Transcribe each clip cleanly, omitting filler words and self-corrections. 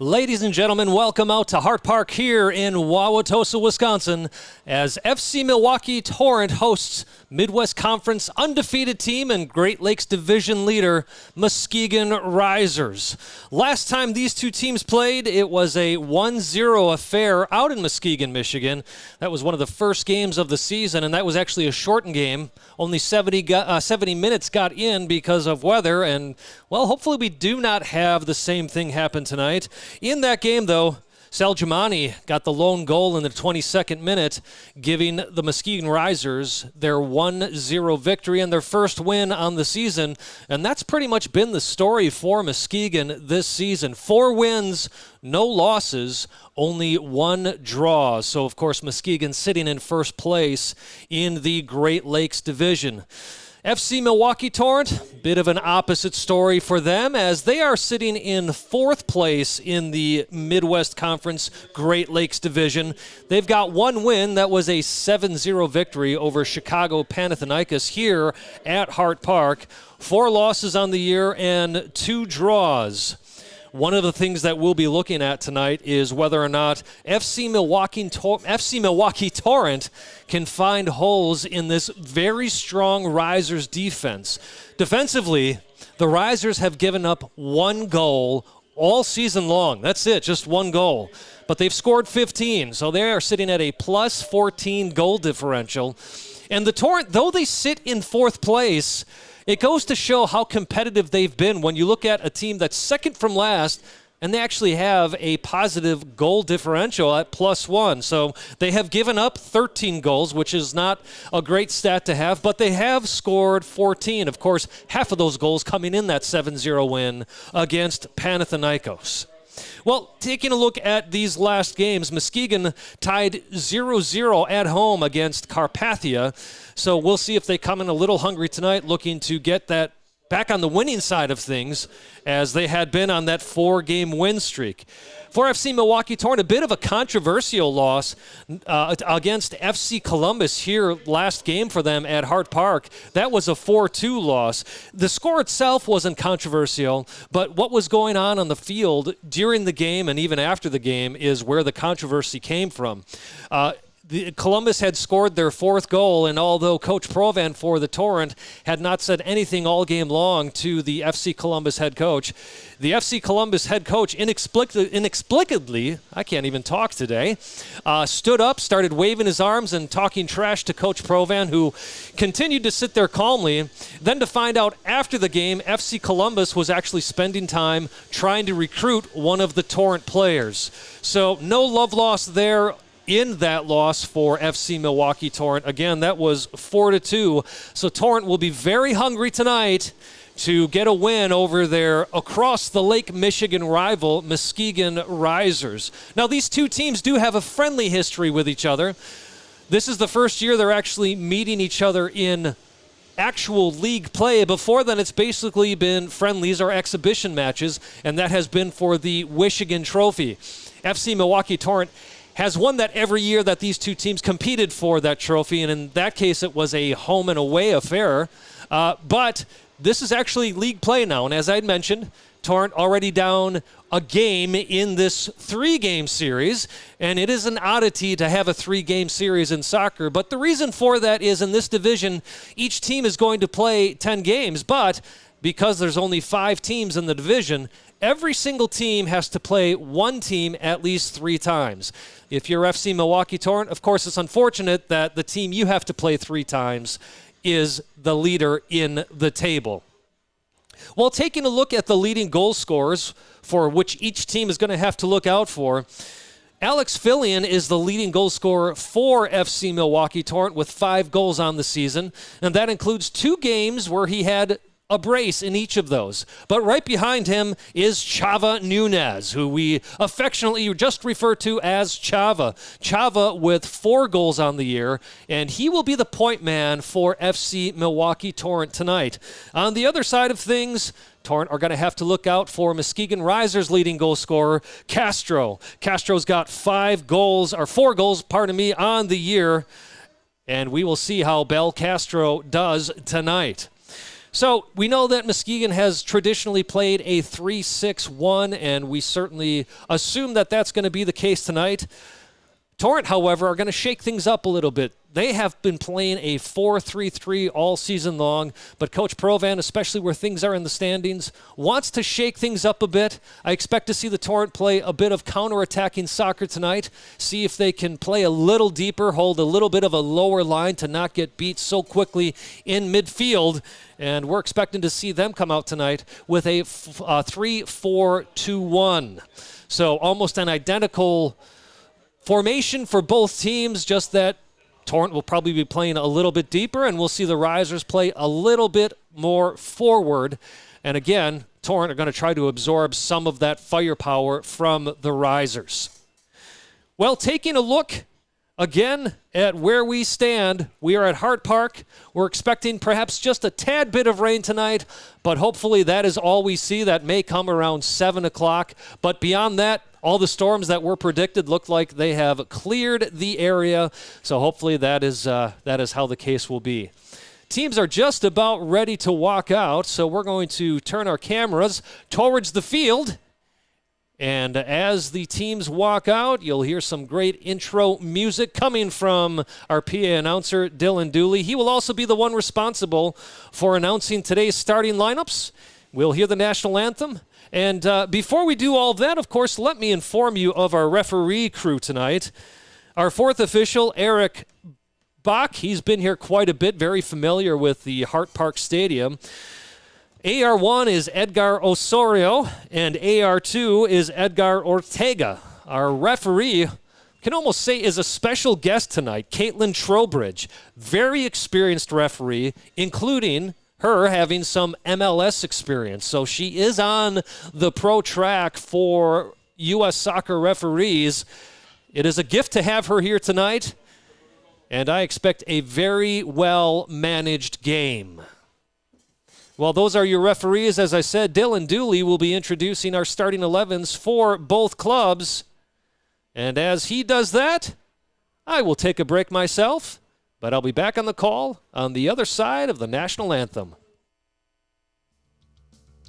Ladies and gentlemen, welcome out to Hart Park here in Wauwatosa, Wisconsin, as FC Milwaukee Torrent hosts Midwest Conference undefeated team and Great Lakes Division leader Muskegon Risers. Last time these two teams played, it was a 1-0 affair out in Muskegon, Michigan. That was one of the first games of the season, and that was actually a shortened game. Only 70 minutes got in because of weather, and, well, hopefully we do not have the same thing happen tonight. In that game, though, Saljamani got the lone goal in the 22nd minute, giving the Muskegon Risers their 1-0 victory and their first win on the season. And that's pretty much been the story for Muskegon this season. 4 wins, no losses, only 1 draw. So, of course, Muskegon sitting in first place in the Great Lakes Division. FC Milwaukee Torrent, bit of an opposite story for them as they are sitting in 4th place in the Midwest Conference Great Lakes Division. They've got 1 win. That was a 7-0 victory over Chicago Panathinaikos here at Hart Park. 4 losses on the year and 2 draws. One of the things that we'll be looking at tonight is whether or not FC Milwaukee Torrent can find holes in this very strong Risers defense. Defensively, the Risers have given up 1 goal all season long. That's it, just 1 goal. But they've scored 15, so they are sitting at a plus 14 goal differential. And the Torrent, though they sit in 4th place, it goes to show how competitive they've been when you look at a team that's second from last, and they actually have a positive goal differential at +1. So they have given up 13 goals, which is not a great stat to have, but they have scored 14. Of course, half of those goals coming in that 7-0 win against Panathinaikos. Well, taking a look at these last games, Muskegon tied 0-0 at home against Carpathia. So we'll see if they come in a little hungry tonight, looking to get that back on the winning side of things as they had been on that 4-game win streak. For FC Milwaukee Torrent, a bit of a controversial loss against FC Columbus here last game for them at Hart Park. That was a 4-2 loss. The score itself wasn't controversial, but what was going on the field during the game and even after the game is where the controversy came from. Columbus had scored their 4th goal, and although Coach Provan for the Torrent had not said anything all game long to the FC Columbus head coach, the FC Columbus head coach inexplicably, I can't even talk today, stood up, started waving his arms and talking trash to Coach Provan, who continued to sit there calmly. Then to find out after the game, FC Columbus was actually spending time trying to recruit one of the Torrent players. So no love lost there in that loss for FC Milwaukee Torrent. Again, that was 4-2. So Torrent will be very hungry tonight to get a win over their across the Lake Michigan rival, Muskegon Risers. Now, these two teams do have a friendly history with each other. This is the first year they're actually meeting each other in actual league play. Before then, it's basically been friendlies or exhibition matches, and that has been for the Wishigan Trophy. FC Milwaukee Torrent has won that every year that these two teams competed for that trophy, and in that case it was a home and away affair. But this is actually league play now, and as I mentioned, Torrent already down a game in this 3-game series, and it is an oddity to have a 3-game series in soccer, but the reason for that is in this division, each team is going to play 10 games, but because there's only 5 teams in the division, every single team has to play one team at least 3 times. If you're FC Milwaukee Torrent, of course, it's unfortunate that the team you have to play 3 times is the leader in the table. Well, taking a look at the leading goal scorers for which each team is going to have to look out for, Alex Fillion is the leading goal scorer for FC Milwaukee Torrent with 5 goals on the season, and that includes 2 games where he had a brace in each of those. But right behind him is Chava Nunez, who we affectionately just refer to as Chava. Chava with 4 goals on the year, and he will be the point man for FC Milwaukee Torrent tonight. On the other side of things, Torrent are going to have to look out for Muskegon Risers' leading goal scorer, Castro. Castro's got 4 goals, on the year, and we will see how Bel Castro does tonight. So we know that Muskegon has traditionally played a 3-6-1, and we certainly assume that that's going to be the case tonight. Torrent, however, are going to shake things up a little bit. They have been playing a 4-3-3 all season long, but Coach Provan, especially where things are in the standings, wants to shake things up a bit. I expect to see the Torrent play a bit of counter-attacking soccer tonight, see if they can play a little deeper, hold a little bit of a lower line to not get beat so quickly in midfield, and we're expecting to see them come out tonight with a 3-4-2-1. So almost an identical formation for both teams, just that Torrent will probably be playing a little bit deeper, and we'll see the Risers play a little bit more forward. And again, Torrent are going to try to absorb some of that firepower from the Risers. Well, taking a look again at where we stand, we are at Hart Park. We're expecting perhaps just a tad bit of rain tonight, but hopefully that is all we see. That may come around 7 o'clock. But beyond that, all the storms that were predicted look like they have cleared the area, so hopefully that is how the case will be. Teams are just about ready to walk out, so we're going to turn our cameras towards the field. And as the teams walk out, you'll hear some great intro music coming from our PA announcer, Dylan Dooley. He will also be the one responsible for announcing today's starting lineups. We'll hear the national anthem. And before we do all that, of course, let me inform you of our referee crew tonight. Our fourth official, Eric Bach, he's been here quite a bit, very familiar with the Hart Park Stadium. AR1 is Edgar Osorio, and AR2 is Edgar Ortega. Our referee, can almost say, is a special guest tonight, Caitlin Trowbridge. Very experienced referee, including her having some MLS experience. So she is on the pro track for U.S. soccer referees. It is a gift to have her here tonight, and I expect a very well-managed game. Well, those are your referees. As I said, Dylan Dooley will be introducing our starting 11s for both clubs. And as he does that, I will take a break myself. But I'll be back on the call on the other side of the national anthem.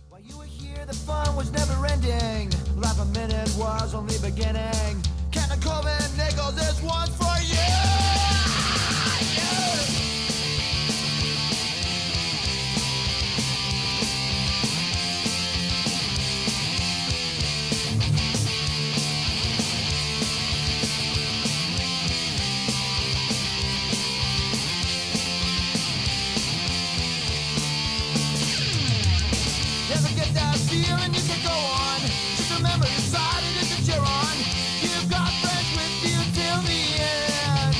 While you were here, the fun was never ending. Life a minute was only beginning. Captain Corbin Nichols, this one's for you! Feeling you can go on. Just remember your side it is that you're on. You've got friends with you till the end.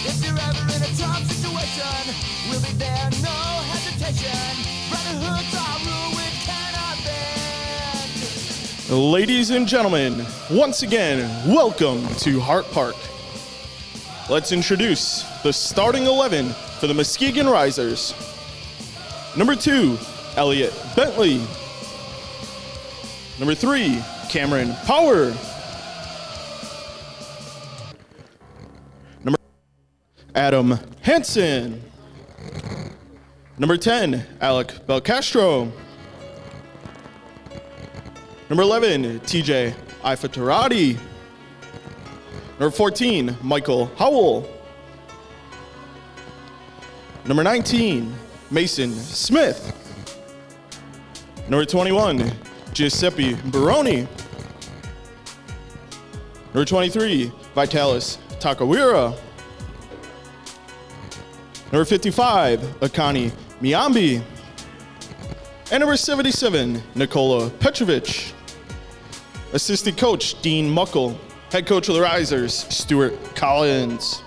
If you're ever in a tough situation, we'll be there, no hesitation. Brotherhood's our rule, we cannot bend. Ladies and gentlemen, once again, welcome to Hart Park. Let's introduce the starting 11 for the Muskegon Risers. Number 2, Elliot Bentley. Number 3, Cameron Power. Number Adam Hansen. Number 10, Alec Belcastro. Number 11, TJ Ifatarati. Number 14, Michael Howell. Number 19, Mason Smith. Number 21, Giuseppe Baroni. Number 23, Vitalis Takawira. Number 55, Akani Miambi. And number 77, Nikola Petrovic. Assistant coach, Dean Muckle. Head coach of the Risers, Stuart Collins.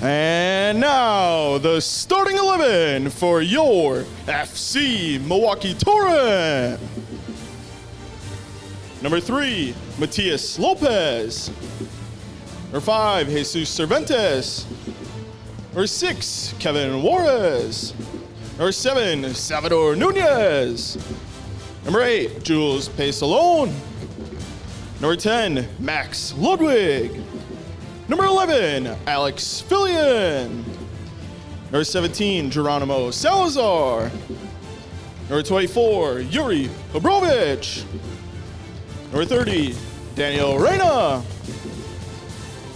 And now, the starting 11 for your FC Milwaukee Torrent. Number 3, Matias Lopez. Number 5, Jesus Cervantes. Number 6, Kevin Juarez. Number 7, Salvador Nunez. Number 8, Jules Pesalone. Number 10, Max Ludwig. Number 11, Alex Fillion. Number 17, Geronimo Salazar. Number 24, Yuri Obrovich. Number 30, Daniel Reyna.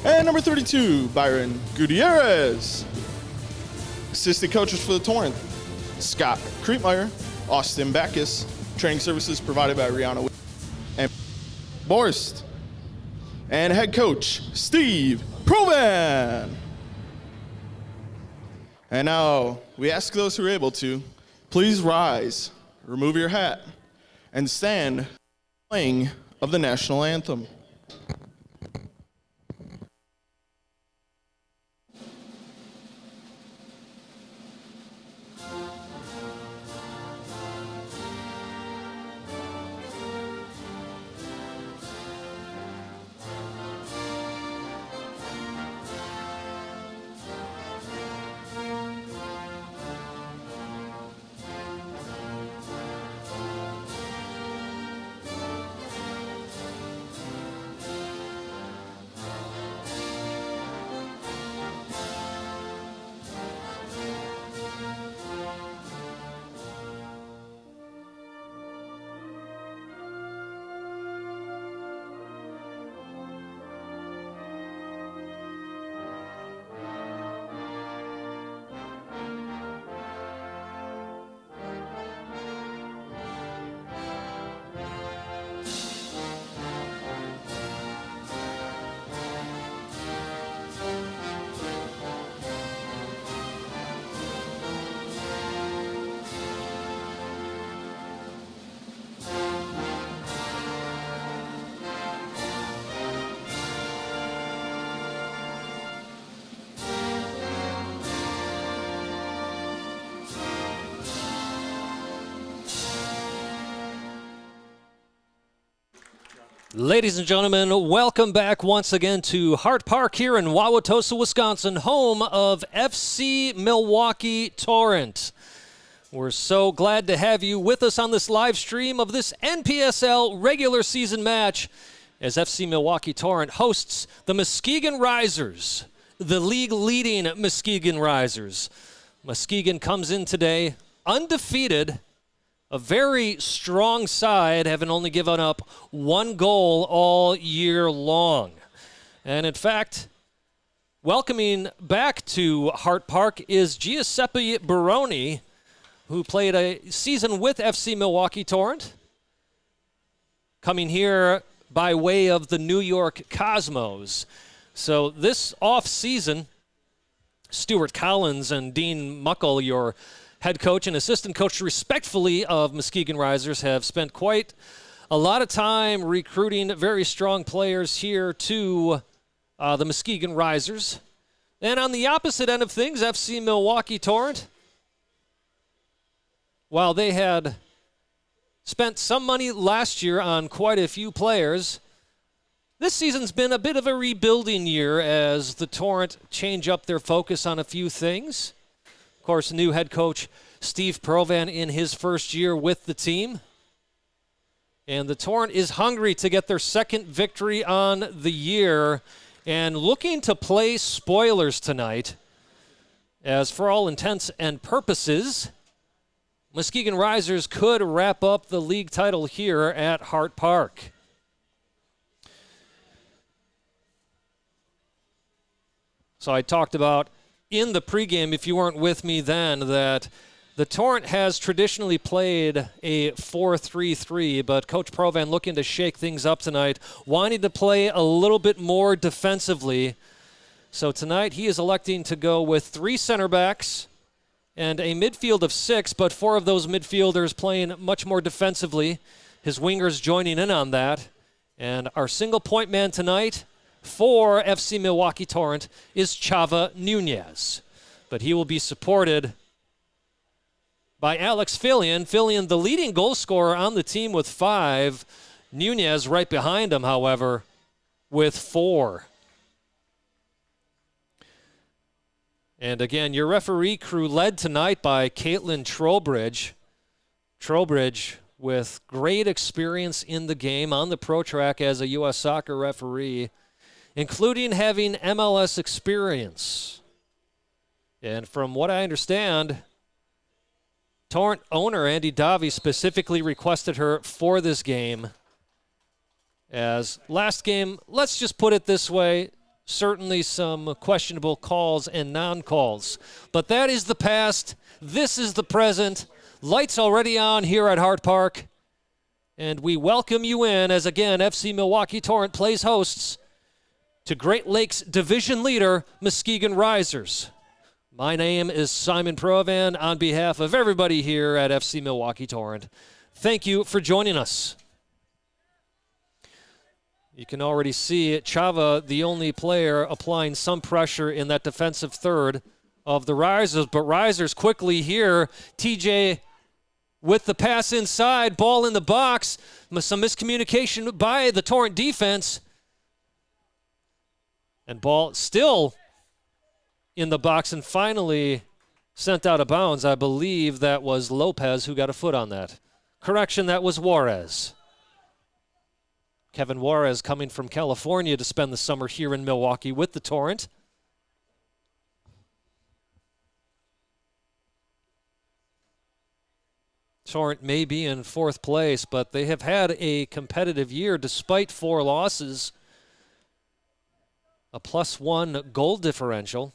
And number 32, Byron Gutierrez. Assistant coaches for the Torrent, Scott Creepmeyer, Austin Backus. Training services provided by Rihanna and Borst. And head coach, Steve Provan. And now we ask those who are able to, please rise, remove your hat, and stand playing of the national anthem. Ladies and gentlemen, welcome back once again to Hart Park here in Wauwatosa, Wisconsin, home of FC Milwaukee Torrent. We're so glad to have you with us on this live stream of this NPSL regular season match as FC Milwaukee Torrent hosts the Muskegon Risers, the league-leading Muskegon Risers. Muskegon comes in today undefeated, a very strong side, having only given up one goal all year long. And in fact, welcoming back to Hart Park is Giuseppe Baroni, who played a season with FC Milwaukee Torrent, coming here by way of the New York Cosmos. So this off-season, Stuart Collins and Dean Muckle, your head coach and assistant coach, respectfully, of Muskegon Risers, have spent quite a lot of time recruiting very strong players here to the Muskegon Risers. And on the opposite end of things, FC Milwaukee Torrent, while they had spent some money last year on quite a few players, this season's been a bit of a rebuilding year as the Torrent change up their focus on a few things. Of course, new head coach Steve Provan in his first year with the team. And the Torrent is hungry to get their second victory on the year and looking to play spoilers tonight, as for all intents and purposes, Muskegon Risers could wrap up the league title here at Hart Park. So I talked about in the pregame, if you weren't with me then, that the Torrent has traditionally played a 4-3-3, but Coach Provan looking to shake things up tonight, wanting to play a little bit more defensively. So tonight he is electing to go with 3 center backs and a midfield of 6, but 4 of those midfielders playing much more defensively. His wingers joining in on that. And our single point man tonight for FC Milwaukee Torrent is Chava Nunez. But he will be supported by Alex Fillion. Fillion, the leading goal scorer on the team with 5. Nunez right behind him, however, with 4. And again, your referee crew led tonight by Caitlin Trowbridge. Trowbridge with great experience in the game on the pro track as a U.S. soccer referee, including having MLS experience. And from what I understand, Torrent owner Andy Davi specifically requested her for this game. As last game, let's just put it this way, certainly some questionable calls and non-calls. But that is the past. This is the present. Lights already on here at Hart Park. And we welcome you in as, again, FC Milwaukee Torrent plays hosts to Great Lakes Division leader Muskegon Risers. My name is Simon Provan on behalf of everybody here at FC Milwaukee Torrent. Thank you for joining us. You can already see Chava, the only player, applying some pressure in that defensive third of the Risers. But Risers quickly here. TJ with the pass inside, ball in the box. Some miscommunication by the Torrent defense. And ball still in the box and finally sent out of bounds. I believe that was Lopez who got a foot on that. Correction, that was Juarez. Kevin Juarez coming from California to spend the summer here in Milwaukee with the Torrent. Torrent may be in fourth place, but they have had a competitive year despite 4 losses. A +1 goal differential.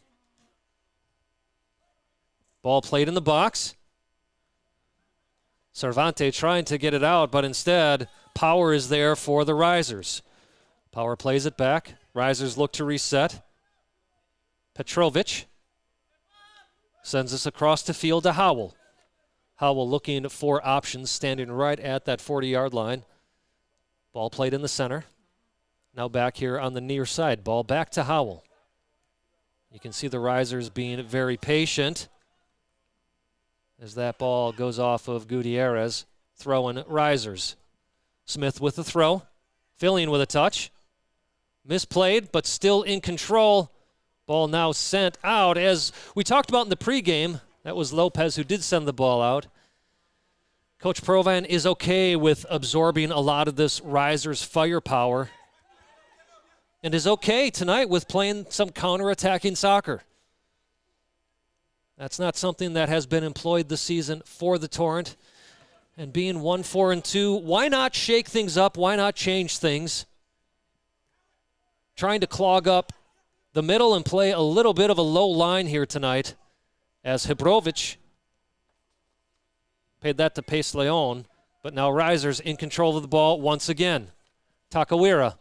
Ball played in the box. Cervante trying to get it out, but instead, Power is there for the Risers. Power plays it back. Risers look to reset. Petrovic sends us across the field to Howell. Howell looking for options, standing right at that 40-yard line. Ball played in the center. Now back here on the near side. Ball back to Howell. You can see the Risers being very patient as that ball goes off of Gutierrez, throwing Risers. Smith with the throw, Fillion with a touch. Misplayed, but still in control. Ball now sent out. As we talked about in the pregame, that was Lopez who did send the ball out. Coach Provan is okay with absorbing a lot of this Risers firepower and is okay tonight with playing some counter-attacking soccer. That's not something that has been employed this season for the Torrent. And being 1-4-2, why not shake things up? Why not change things? Trying to clog up the middle and play a little bit of a low line here tonight as Hebrovic paid that to Pace Leon, but now Risers in control of the ball once again. Takawira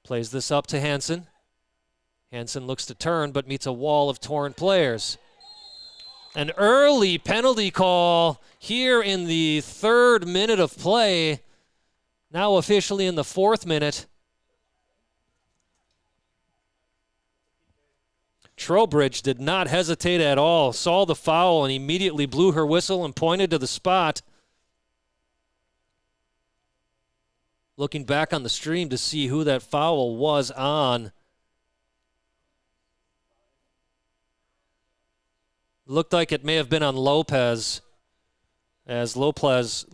plays this up to Hansen. Hansen looks to turn, but meets a wall of Torrent players. An early penalty call here in the 3rd minute of play. Now officially in the 4th minute. Trowbridge did not hesitate at all, saw the foul and immediately blew her whistle and pointed to the spot. Looking back on the stream to see who that foul was on. Looked like it may have been on Lopez, as Lopez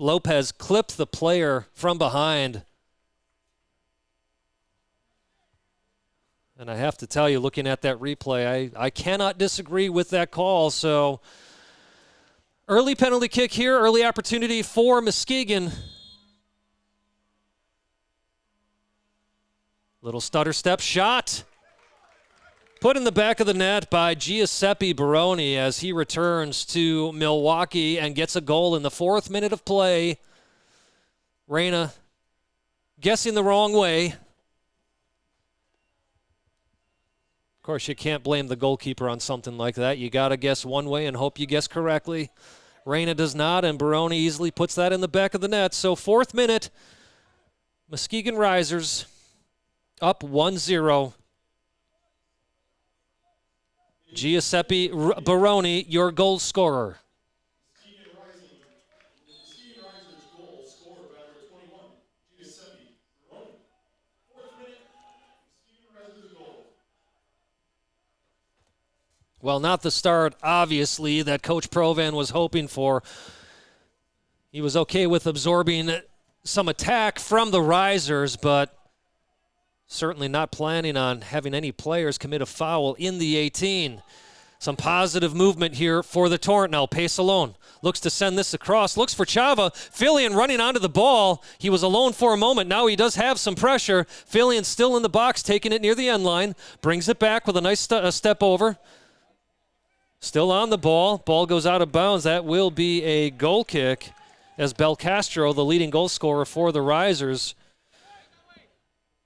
clipped the player from behind. And I have to tell you, looking at that replay, I cannot disagree with that call. So early penalty kick here, early opportunity for Muskegon. Little stutter step shot. Put in the back of the net by Giuseppe Baroni as he returns to Milwaukee and gets a goal in the 4th minute of play. Reyna guessing the wrong way. Of course, you can't blame the goalkeeper on something like that. You got to guess one way and hope you guess correctly. Reyna does not, and Baroni easily puts that in the back of the net. So 4th minute, Muskegon Risers up 1-0. Giuseppe Baroni, your goal scorer. Muskegon Risers goal scored by number 21, Giuseppe Baroni. 4th minute, Muskegon Risers goal. Well, not the start, obviously, that Coach Provan was hoping for. He was okay with absorbing some attack from the Risers, but certainly not planning on having any players commit a foul in the 18. Some positive movement here for the Torrent now. Pace alone. Looks to send this across. Looks for Chava. Fillion running onto the ball. He was alone for a moment. Now he does have some pressure. Fillion still in the box, taking it near the end line. Brings it back with a nice step over. Still on the ball. Ball goes out of bounds. That will be a goal kick as Belcastro, the leading goal scorer for the Risers,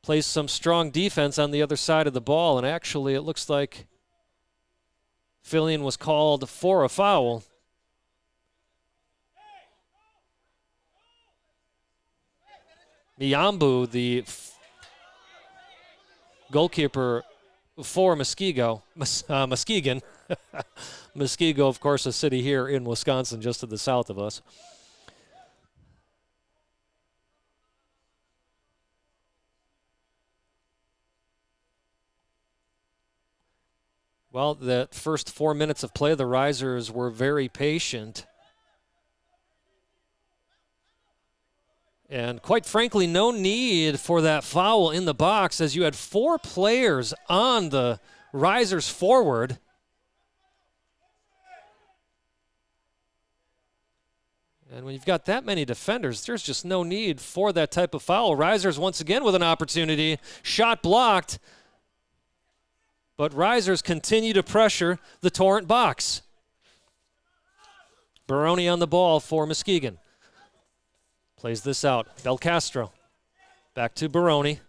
plays some strong defense on the other side of the ball. And actually, it looks like Fillion was called for a foul. Miambu, the goalkeeper for Muskegon. Muskegon, of course, a city here in Wisconsin, just to the south of us. Well, the first 4 minutes of play, the Risers were very patient. And quite frankly, no need for that foul in the box as you had 4 players on the Risers forward. And when you've got that many defenders, there's just no need for that type of foul. Risers once again with an opportunity. Shot blocked. But Risers continue to pressure the Torrent box. Baroni on the ball for Muskegon. Plays this out. Belcastro. Back to Baroni.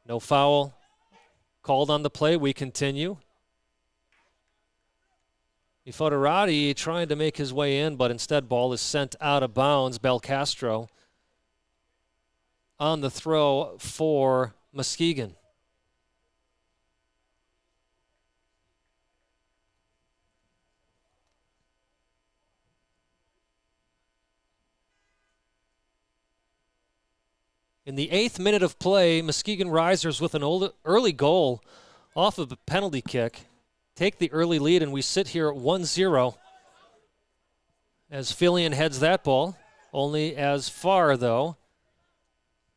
No foul called on the play. We continue. Ifotorati trying to make his way in, but instead ball is sent out of bounds. Belcastro on the throw for Muskegon. In the 8th minute of play, Muskegon Risers with an early goal off of a penalty kick take the early lead, and we sit here at 1-0 as Fillion heads that ball, only as far, though,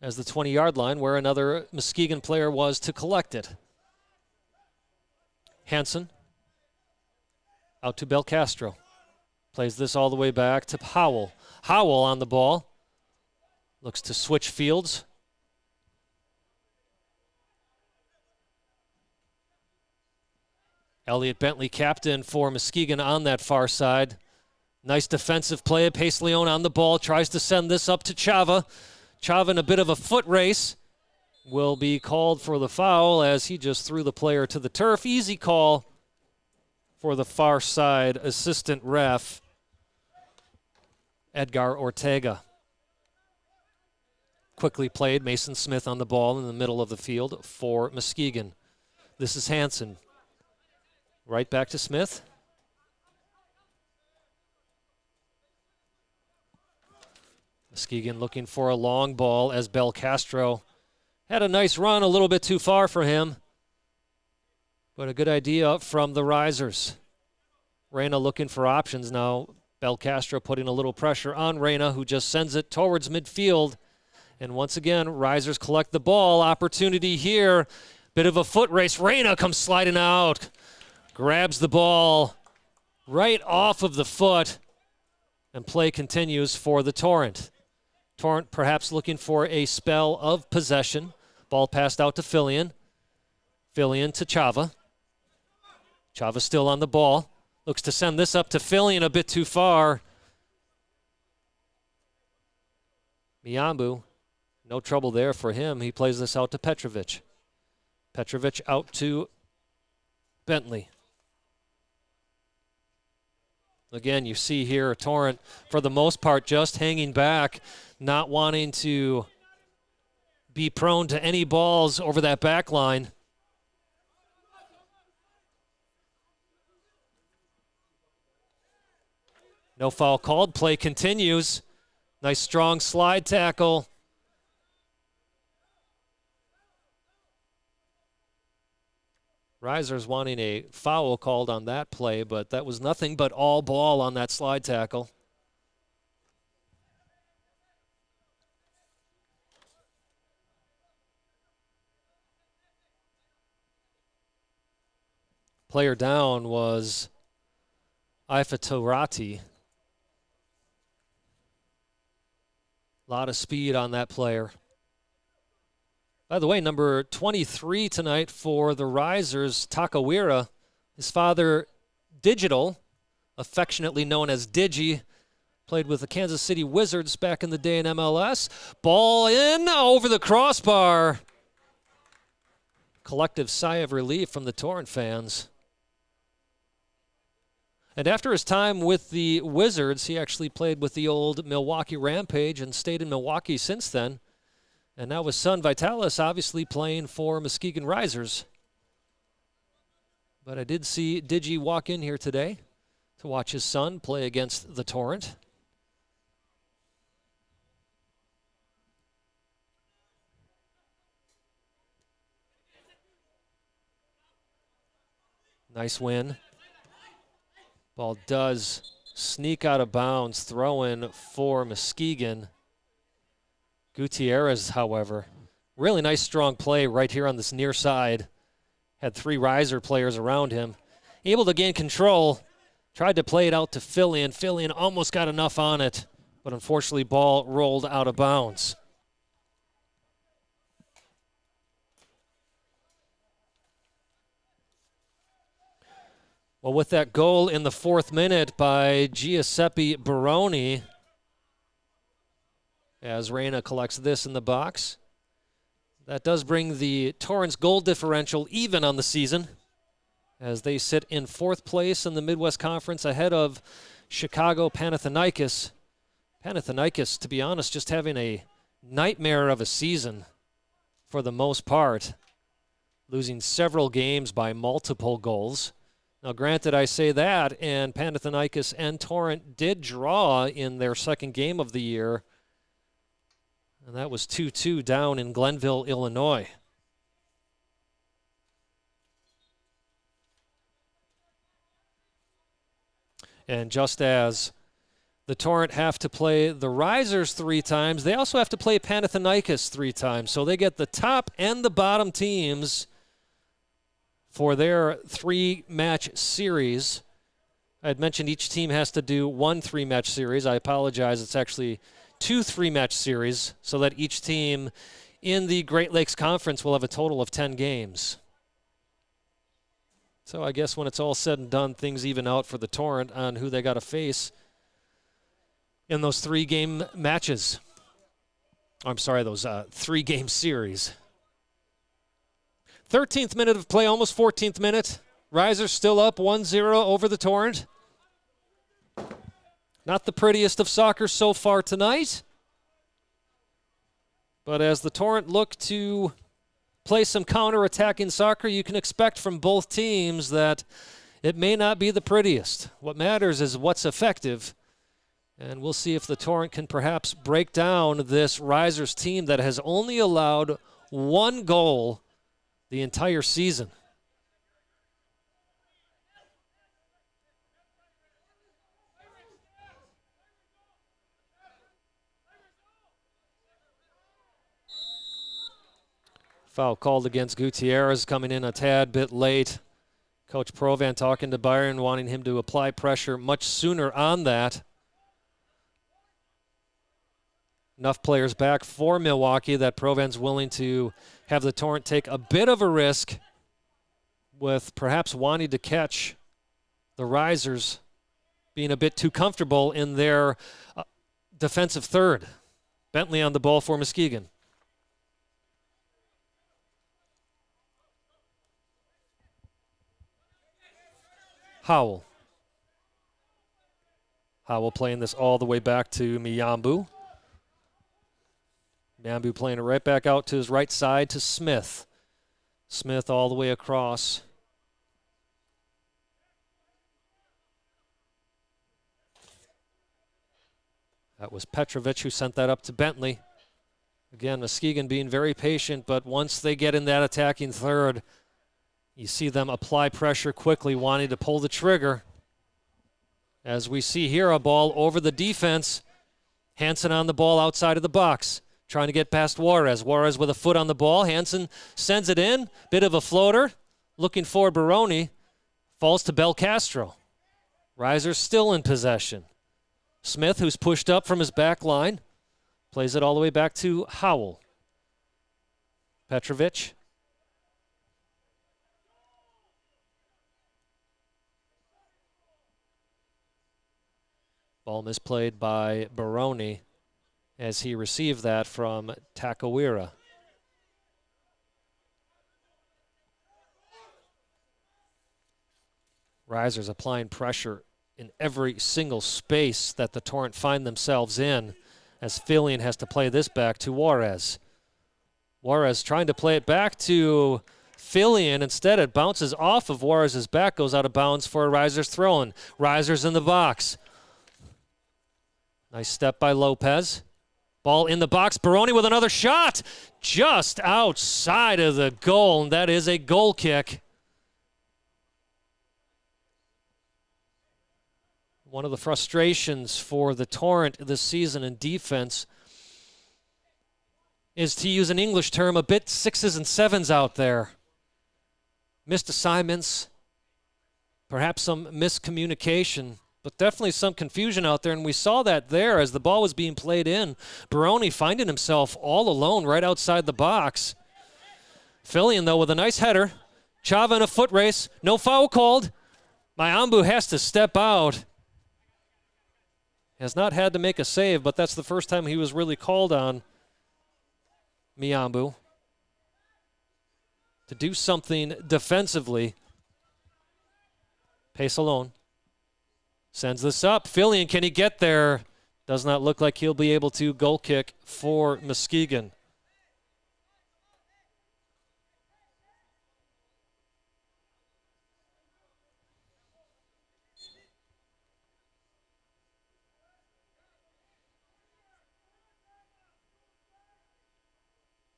as the 20-yard line where another Muskegon player was to collect it. Hansen out to Belcastro. Plays this all the way back to Howell. Howell on the ball. Looks to switch fields. Elliot Bentley, captain for Muskegon, on that far side. Nice defensive play. Pace Leone on the ball. Tries to send this up to Chava. Chava in a bit of a foot race. Will be called for the foul as he just threw the player to the turf. Easy call for the far side assistant ref, Edgar Ortega. Quickly played. Mason Smith on the ball in the middle of the field for Muskegon. This is Hansen. Right back to Smith. Muskegon looking for a long ball as Belcastro had a nice run, a little bit too far for him. But a good idea from the Risers. Reyna looking for options now. Belcastro putting a little pressure on Reyna, who just sends it towards midfield. And once again, Risers collect the ball. Opportunity here. Bit of a foot race. Reyna comes sliding out. Grabs the ball right off of the foot. And play continues for the Torrent. Torrent perhaps looking for a spell of possession. Ball passed out to Fillion. Fillion to Chava. Chava still on the ball. Looks to send this up to Fillion a bit too far. Miambu, no trouble there for him. He plays this out to Petrovic. Petrovic out to Bentley. Again, you see here a Torrent, for the most part, just hanging back, not wanting to be prone to any balls over that back line. No foul called. Play continues. Nice strong slide tackle. Risers wanting a foul called on that play, but that was nothing but all ball on that slide tackle. Player down was Ifatorati. A lot of speed on that player. By the way, number 23 tonight for the Risers, Takawira. His father, Digital, affectionately known as Digi, played with the Kansas City Wizards back in the day in MLS. Ball in over the crossbar. Collective sigh of relief from the Torrent fans. And after his time with the Wizards, he actually played with the old Milwaukee Rampage and stayed in Milwaukee since then. And now his son Vitalis obviously playing for Muskegon Risers. But I did see Digi walk in here today to watch his son play against the Torrent. Nice win. Ball does sneak out of bounds, throw in for Muskegon. Gutierrez, however, really nice strong play right here on this near side. Had 3 riser players around him. Able to gain control. Tried to play it out to Fillion. Fillion almost got enough on it, but unfortunately ball rolled out of bounds. Well, with that goal in the 4th minute by Giuseppe Baroni, as Reyna collects this in the box, that does bring the Torrent's goal differential even on the season, as they sit in 4th place in the Midwest Conference ahead of Chicago Panathinaikos. Panathinaikos, to be honest, just having a nightmare of a season for the most part, losing several games by multiple goals. Now, granted, I say that, and Panathinaikos and Torrent did draw in their second game of the year, and that was 2-2 down in Glenville, Illinois. And just as the Torrent have to play the Risers 3 times, they also have to play Panathinaikos 3 times. So they get the top and the bottom teams for their 3-match series. I had mentioned each team has to do 1 3-match series. I apologize, it's actually 2 3-match series, so that each team in the Great Lakes Conference will have a total of 10 games. So I guess when it's all said and done, things even out for the Torrent on who they got to face in those 3-game matches. I'm sorry, those 3-game series. 13th minute of play, almost 14th minute. Risers still up 1-0 over the Torrent. Not the prettiest of soccer so far tonight. But as the Torrent look to play some counter-attacking soccer, you can expect from both teams that it may not be the prettiest. What matters is what's effective. And we'll see if the Torrent can perhaps break down this Risers team that has only allowed 1 goal the entire season. Foul called against Gutierrez, coming in a tad bit late. Coach Provan talking to Byron, wanting him to apply pressure much sooner on that. Enough players back for Milwaukee that Provan's willing to have the Torrent take a bit of a risk with perhaps wanting to catch the Risers being a bit too comfortable in their defensive third. Bentley on the ball for Muskegon. Howell. Howell playing this all the way back to Miyambu. Miyambu playing it right back out to his right side to Smith. Smith all the way across. That was Petrovic who sent that up to Bentley. Again, Muskegon being very patient, but once they get in that attacking third, You see them apply pressure quickly, wanting to pull the trigger. As we see here, a ball over the defense. Hansen on the ball outside of the box, trying to get past Juarez. Juarez with a foot on the ball. Hansen sends it in. Bit of a floater. Looking for Baroni. Falls to Belcastro. Risers still in possession. Smith, who's pushed up from his back line, plays it all the way back to Howell. Petrovic. Ball misplayed by Baroni as he received that from Takawira. Risers applying pressure in every single space that the Torrent find themselves in, as Fillion has to play this back to Juarez. Juarez trying to play it back to Fillion. Instead, it bounces off of Juarez's back, goes out of bounds for a Risers throw-in. Risers in the box. Nice step by Lopez. Ball in the box. Baroni with another shot. Just outside of the goal, and that is a goal kick. One of the frustrations for the Torrent this season in defense is, to use an English term, a bit 6s and 7s out there. Missed assignments, perhaps some miscommunication, but definitely some confusion out there, and we saw that there as the ball was being played in. Baroni finding himself all alone right outside the box. Fillion, though, with a nice header. Chava in a foot race. No foul called. Mayambu has to step out. Has not had to make a save, but that's the first time he was really called on, Miyambu, to do something defensively. Pace alone. Sends this up. Fillion, can he get there? Does not look like he'll be able to. Goal kick for Muskegon.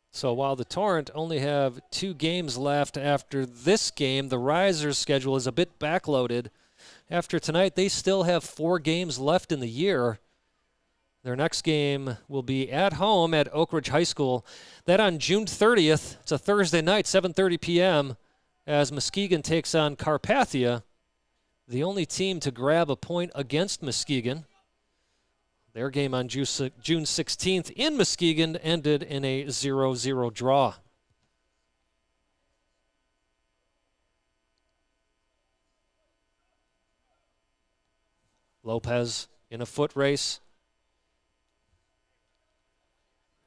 So while the Torrent only have 2 games left after this game, the Risers' schedule is a bit backloaded. After tonight, they still have 4 games left in the year. Their next game will be at home at Oak Ridge High School. That on June 30th. It's a Thursday night, 7:30 p.m., as Muskegon takes on Carpathia, the only team to grab a point against Muskegon. Their game on June 16th in Muskegon ended in a 0-0 draw. Lopez in a foot race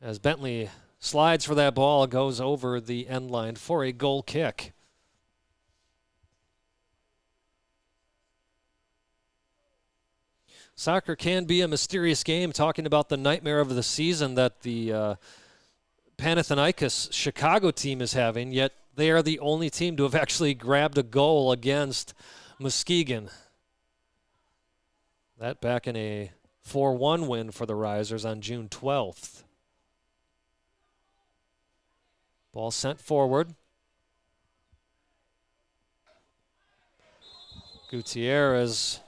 as Bentley slides for that ball, goes over the end line for a goal kick. Soccer can be a mysterious game, talking about the nightmare of the season that the Panathinaikos Chicago team is having, yet they are the only team to have actually grabbed a goal against Muskegon. That back in a 4-1 win for the Risers on June 12th. Ball sent forward. Gutierrez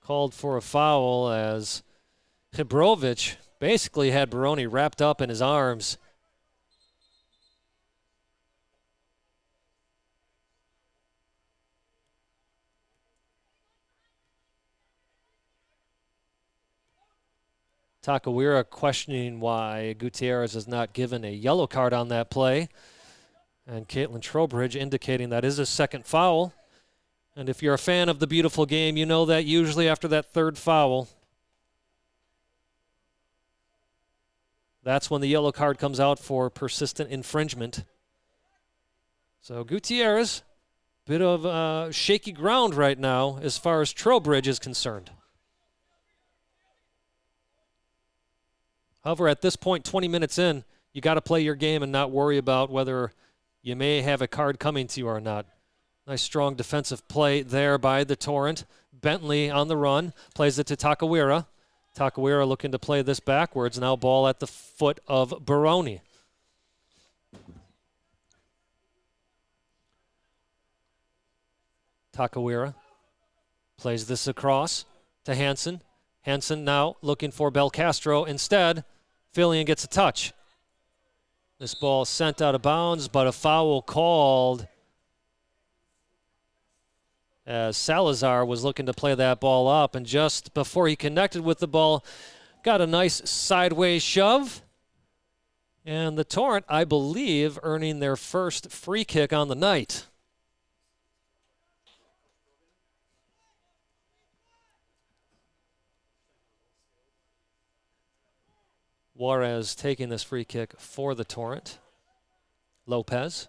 called for a foul as Hibrovic basically had Baroni wrapped up in his arms. Takawira questioning why Gutierrez is not given a yellow card on that play. And Caitlin Trowbridge indicating that is a second foul. And if you're a fan of the beautiful game, you know that usually after that third foul, that's when the yellow card comes out for persistent infringement. So Gutierrez, bit of shaky ground right now as far as Trowbridge is concerned. However, at this point, 20 minutes in, you got to play your game and not worry about whether you may have a card coming to you or not. Nice strong defensive play there by the Torrent. Bentley on the run, plays it to Takawira. Takawira looking to play this backwards. Now ball at the foot of Baroni. Takawira plays this across to Hansen. Hansen now looking for Belcastro. Instead, Fillion gets a touch. This ball sent out of bounds, but a foul called as Salazar was looking to play that ball up, and just before he connected with the ball, got a nice sideways shove. And the Torrent, I believe, earning their first free kick on the night. Juarez taking this free kick for the Torrent. Lopez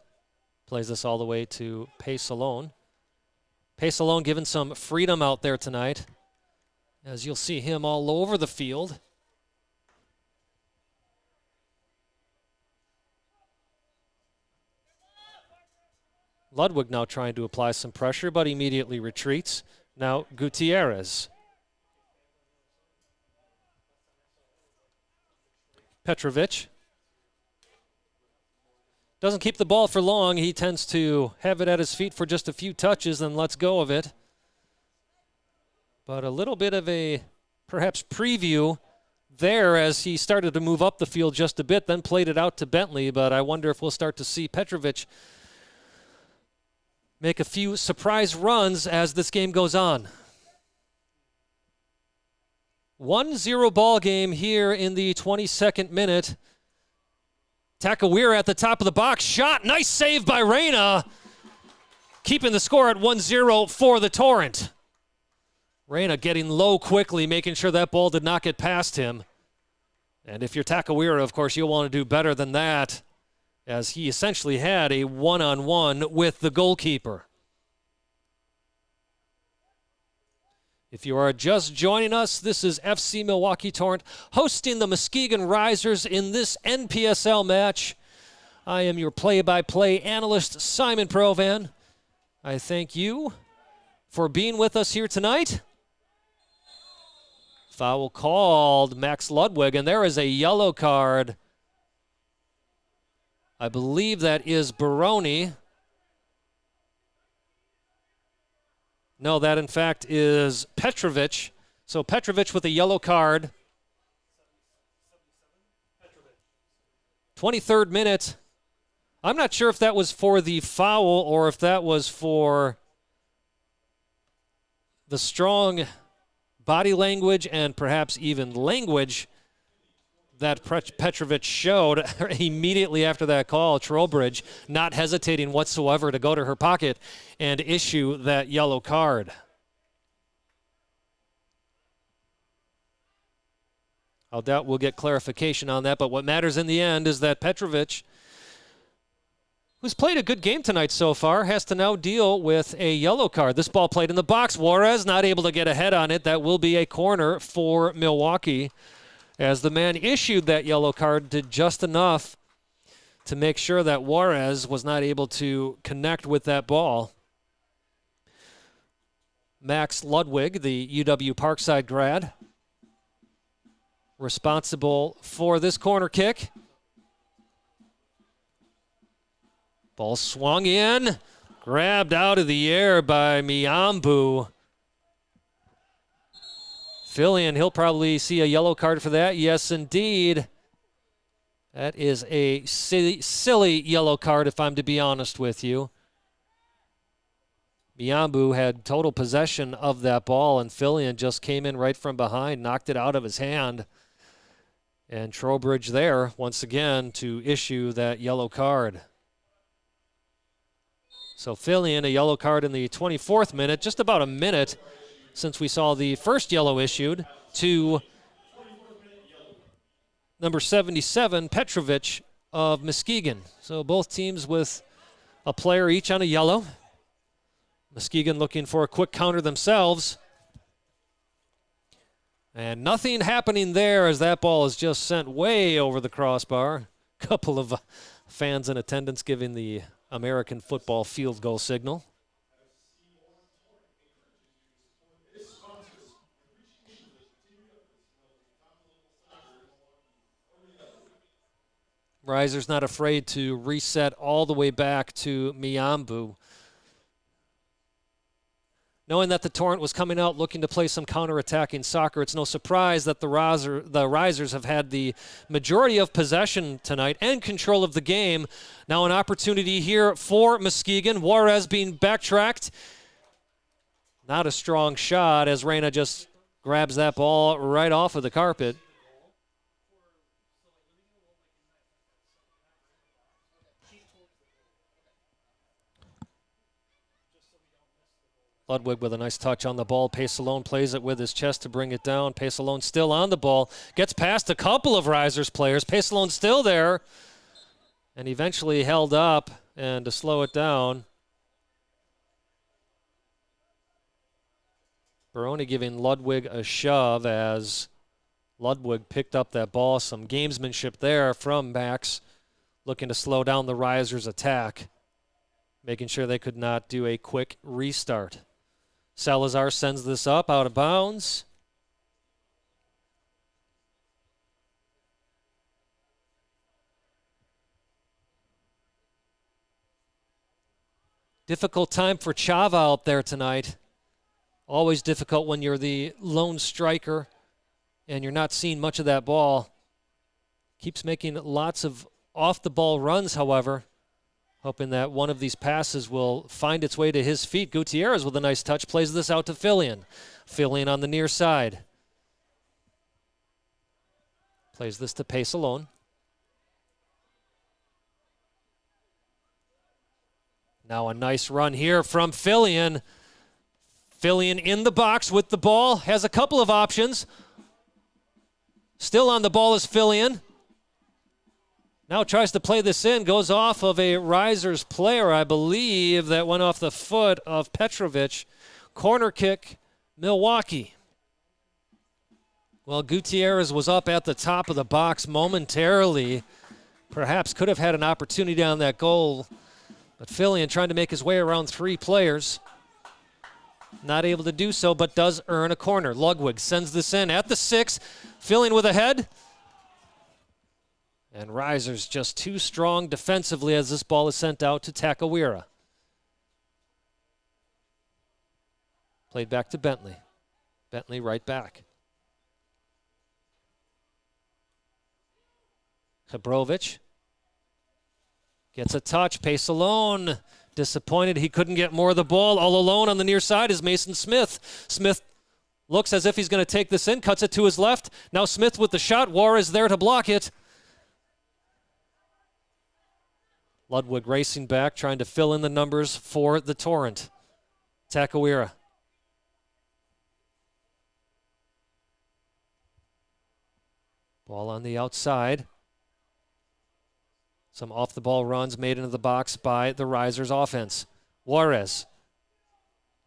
plays this all the way to Paysalone. Paysalone given some freedom out there tonight, as you'll see him all over the field. Ludwig now trying to apply some pressure, but immediately retreats. Now Gutierrez. Petrovic doesn't keep the ball for long. He tends to have it at his feet for just a few touches and lets go of it. But a little bit of a perhaps preview there as he started to move up the field just a bit, then played it out to Bentley. But I wonder if we'll start to see Petrovic make a few surprise runs as this game goes on. 1-0 ball game here in the 22nd minute. Takawira at the top of the box. Shot. Nice save by Reyna. Keeping the score at 1-0 for the Torrent. Reyna getting low quickly, making sure that ball did not get past him. And if you're Takawira, of course, you'll want to do better than that, as he essentially had a one-on-one with the goalkeeper. If you are just joining us, this is FC Milwaukee Torrent hosting the Muskegon Risers in this NPSL match. I am your play-by-play analyst, Simon Provan. I thank you for being with us here tonight. Foul called, Max Ludwig, and there is a yellow card. I believe that is Baroni. No, that in fact is Petrovic. So Petrovic with a yellow card. 23rd minute. I'm not sure if that was for the foul or if that was for the strong body language and perhaps even language that Petrovic showed immediately after that call. Trowbridge not hesitating whatsoever to go to her pocket and issue that yellow card. I'll doubt we'll get clarification on that, but what matters in the end is that Petrovic, who's played a good game tonight so far, has to now deal with a yellow card. This ball played in the box. Juarez not able to get ahead on it. That will be a corner for Milwaukee, as the man issued that yellow card did just enough to make sure that Juarez was not able to connect with that ball. Max Ludwig, the UW Parkside grad, responsible for this corner kick. Ball swung in, grabbed out of the air by Miambu. Fillion, he'll probably see a yellow card for that. Yes, indeed. That is a silly yellow card, if I'm to be honest with you. Miambu had total possession of that ball, and Fillion just came in right from behind, knocked it out of his hand. And Trowbridge there, once again, to issue that yellow card. So Fillion, a yellow card in the 24th minute, just about a minute since we saw the first yellow issued, to number 77, Petrovic of Muskegon. So both teams with a player each on a yellow. Muskegon looking for a quick counter themselves. And nothing happening there as that ball is just sent way over the crossbar. A couple of fans in attendance giving the American football field goal signal. Risers not afraid to reset all the way back to Miambu. Knowing that the Torrent was coming out looking to play some counter-attacking soccer, it's no surprise that the Risers have had the majority of possession tonight and control of the game. Now an opportunity here for Muskegon. Juarez being backtracked. Not a strong shot as Reyna just grabs that ball right off of the carpet. Ludwig with a nice touch on the ball. Pesalone plays it with his chest to bring it down. Pesalone still on the ball. Gets past a couple of Risers players. Pesalone still there. And eventually held up. And to slow it down, Baroni giving Ludwig a shove as Ludwig picked up that ball. Some gamesmanship there from Max, looking to slow down the Risers' attack, making sure they could not do a quick restart. Salazar sends this up out of bounds. Difficult time for Chava out there tonight. Always difficult when you're the lone striker and you're not seeing much of that ball. Keeps making lots of off-the-ball runs, however, hoping that one of these passes will find its way to his feet. Gutierrez with a nice touch plays this out to Fillion. Fillion on the near side. Plays this to Pesalone. Now a nice run here from Fillion. Fillion in the box with the ball. Has a couple of options. Still on the ball is Fillion. Now tries to play this in. Goes off of a Risers player, I believe, that went off the foot of Petrovic. Corner kick, Milwaukee. Well, Gutierrez was up at the top of the box momentarily. Perhaps could have had an opportunity on that goal. But Fillion trying to make his way around three players. Not able to do so, but does earn a corner. Ludwig sends this in at the 6. Fillion with a head. And Risers just too strong defensively as this ball is sent out to Takawira. Played back to Bentley. Bentley right back. Hebrovic gets a touch. Pesalone disappointed he couldn't get more of the ball. All alone on the near side is Mason Smith. Smith looks as if he's going to take this in, cuts it to his left. Now Smith with the shot. Juarez there to block it. Ludwig racing back, trying to fill in the numbers for the Torrent. Takawira. Ball on the outside. Some off-the-ball runs made into the box by the Risers offense. Juarez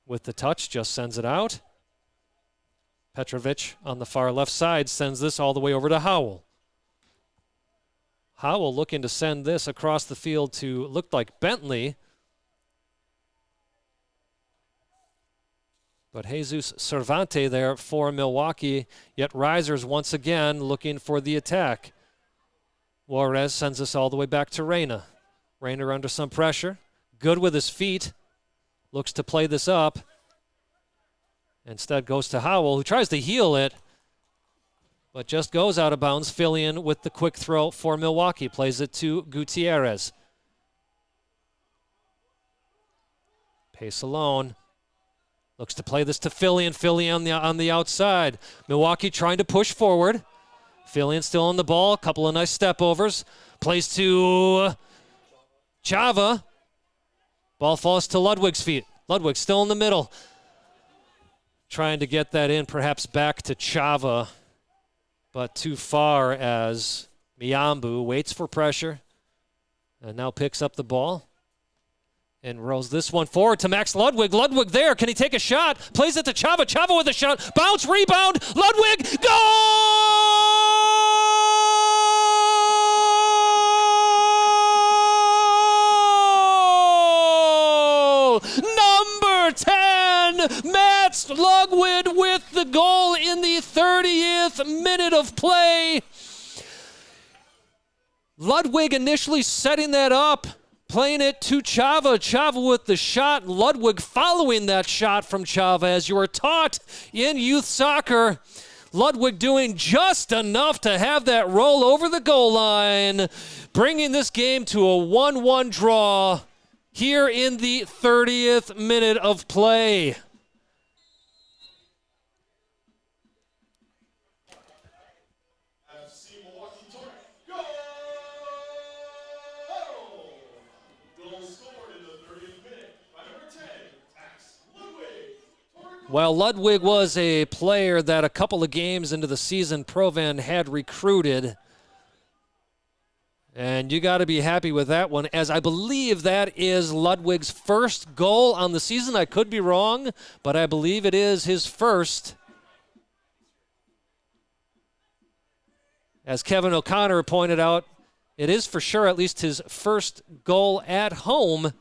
with the touch, just sends it out. Petrovic on the far left side sends this all the way over to Howell. Howell looking to send this across the field to, looked like Bentley. But Jesus Cervante there for Milwaukee, yet Risers once again looking for the attack. Juarez sends this all the way back to Reyna. Reyna under some pressure. Good with his feet. Looks to play this up. Instead goes to Howell, who tries to heel it, but just goes out of bounds. Fillion with the quick throw for Milwaukee. Plays it to Gutierrez. Pesalone looks to play this to Fillion. Fillion on the outside. Milwaukee trying to push forward. Fillion still on the ball. A couple of nice step overs. Plays to Chava. Ball falls to Ludwig's feet. Ludwig still in the middle. Trying to get that in, perhaps back to Chava, but too far as Miambu waits for pressure and now picks up the ball and rolls this one forward to Max Ludwig. Ludwig there. Can he take a shot? Plays it to Chava. Chava with a shot. Bounce, rebound. Ludwig. Goal! Number 10, Mats Ludwig with the goal in the 30th minute of play. Ludwig initially setting that up. playing it to Chava. Chava with the shot. Ludwig following that shot from Chava. As you were taught in youth soccer, Ludwig doing just enough to have that roll over the goal line, bringing this game to a 1-1 draw here in the 30th minute of play. FC Milwaukee Torrent. Goal! Goal scored in the 30th minute by number 10, Max Ludwig. Well, Ludwig was a player that a couple of games into the season Provan had recruited. And you got to be happy with that one, as I believe that is Ludwig's first goal on the season. I could be wrong, but I believe it is his first. As Kevin O'Connor pointed out, it is for sure at least his first goal at home.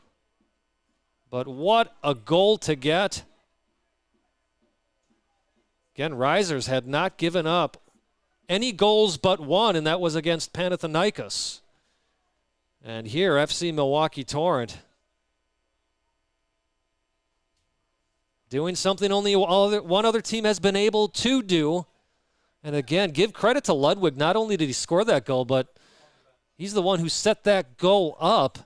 But what a goal to get. Again, Risers had not given up any goals but one, and that was against Panathinaikos. And here, FC Milwaukee Torrent doing something only one other team has been able to do. And again, give credit to Ludwig. Not only did he score that goal, but he's the one who set that goal up.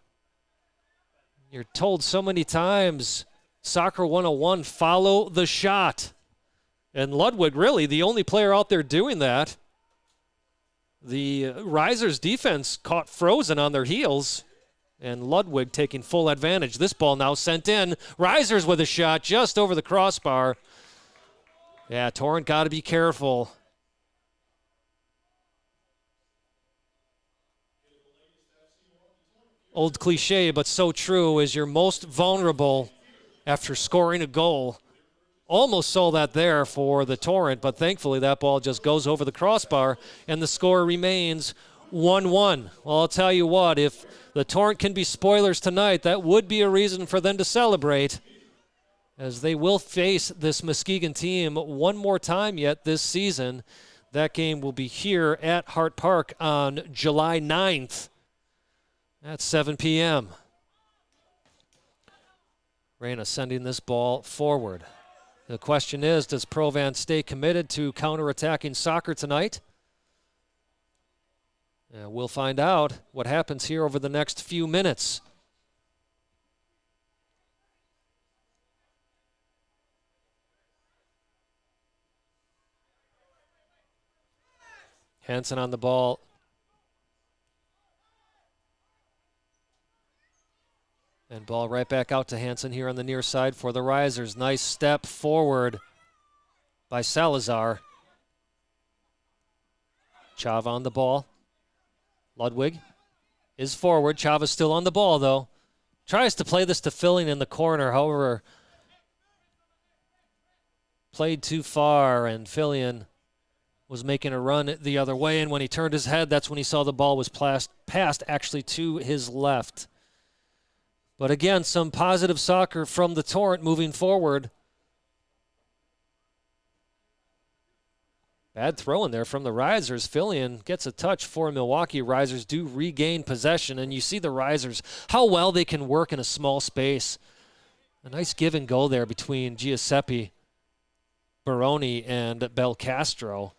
You're told so many times, Soccer 101, follow the shot. And Ludwig, really, the only player out there doing that. The Risers defense caught frozen on their heels, and Ludwig taking full advantage. This ball now sent in. Risers with a shot just over the crossbar. Yeah, Torrent got to be careful. Old cliche, but so true, is you're most vulnerable after scoring a goal. Almost saw that there for the Torrent, but thankfully that ball just goes over the crossbar, and the score remains 1-1. Well, I'll tell you what, if the Torrent can be spoilers tonight, that would be a reason for them to celebrate, as they will face this Muskegon team one more time yet this season. That game will be here at Hart Park on July 9th at 7 p.m. Reyna sending this ball forward. The question is, does Provan stay committed to counterattacking soccer tonight? We'll find out what happens here over the next few minutes. Hansen on the ball. And ball right back out to Hansen here on the near side for the Risers. Nice step forward by Salazar. Chava on the ball. Ludwig is forward. Chava's still on the ball, though. Tries to play this to Filling in the corner. However, played too far, and Fillion was making a run the other way. And when he turned his head, that's when he saw the ball was passed actually to his left. But again, some positive soccer from the Torrent moving forward. Bad throw in there from the Risers. Fillion gets a touch for Milwaukee. Risers do regain possession, and you see the Risers, how well they can work in a small space. A nice give and go there between Giuseppe, Baroni, and Belcastro.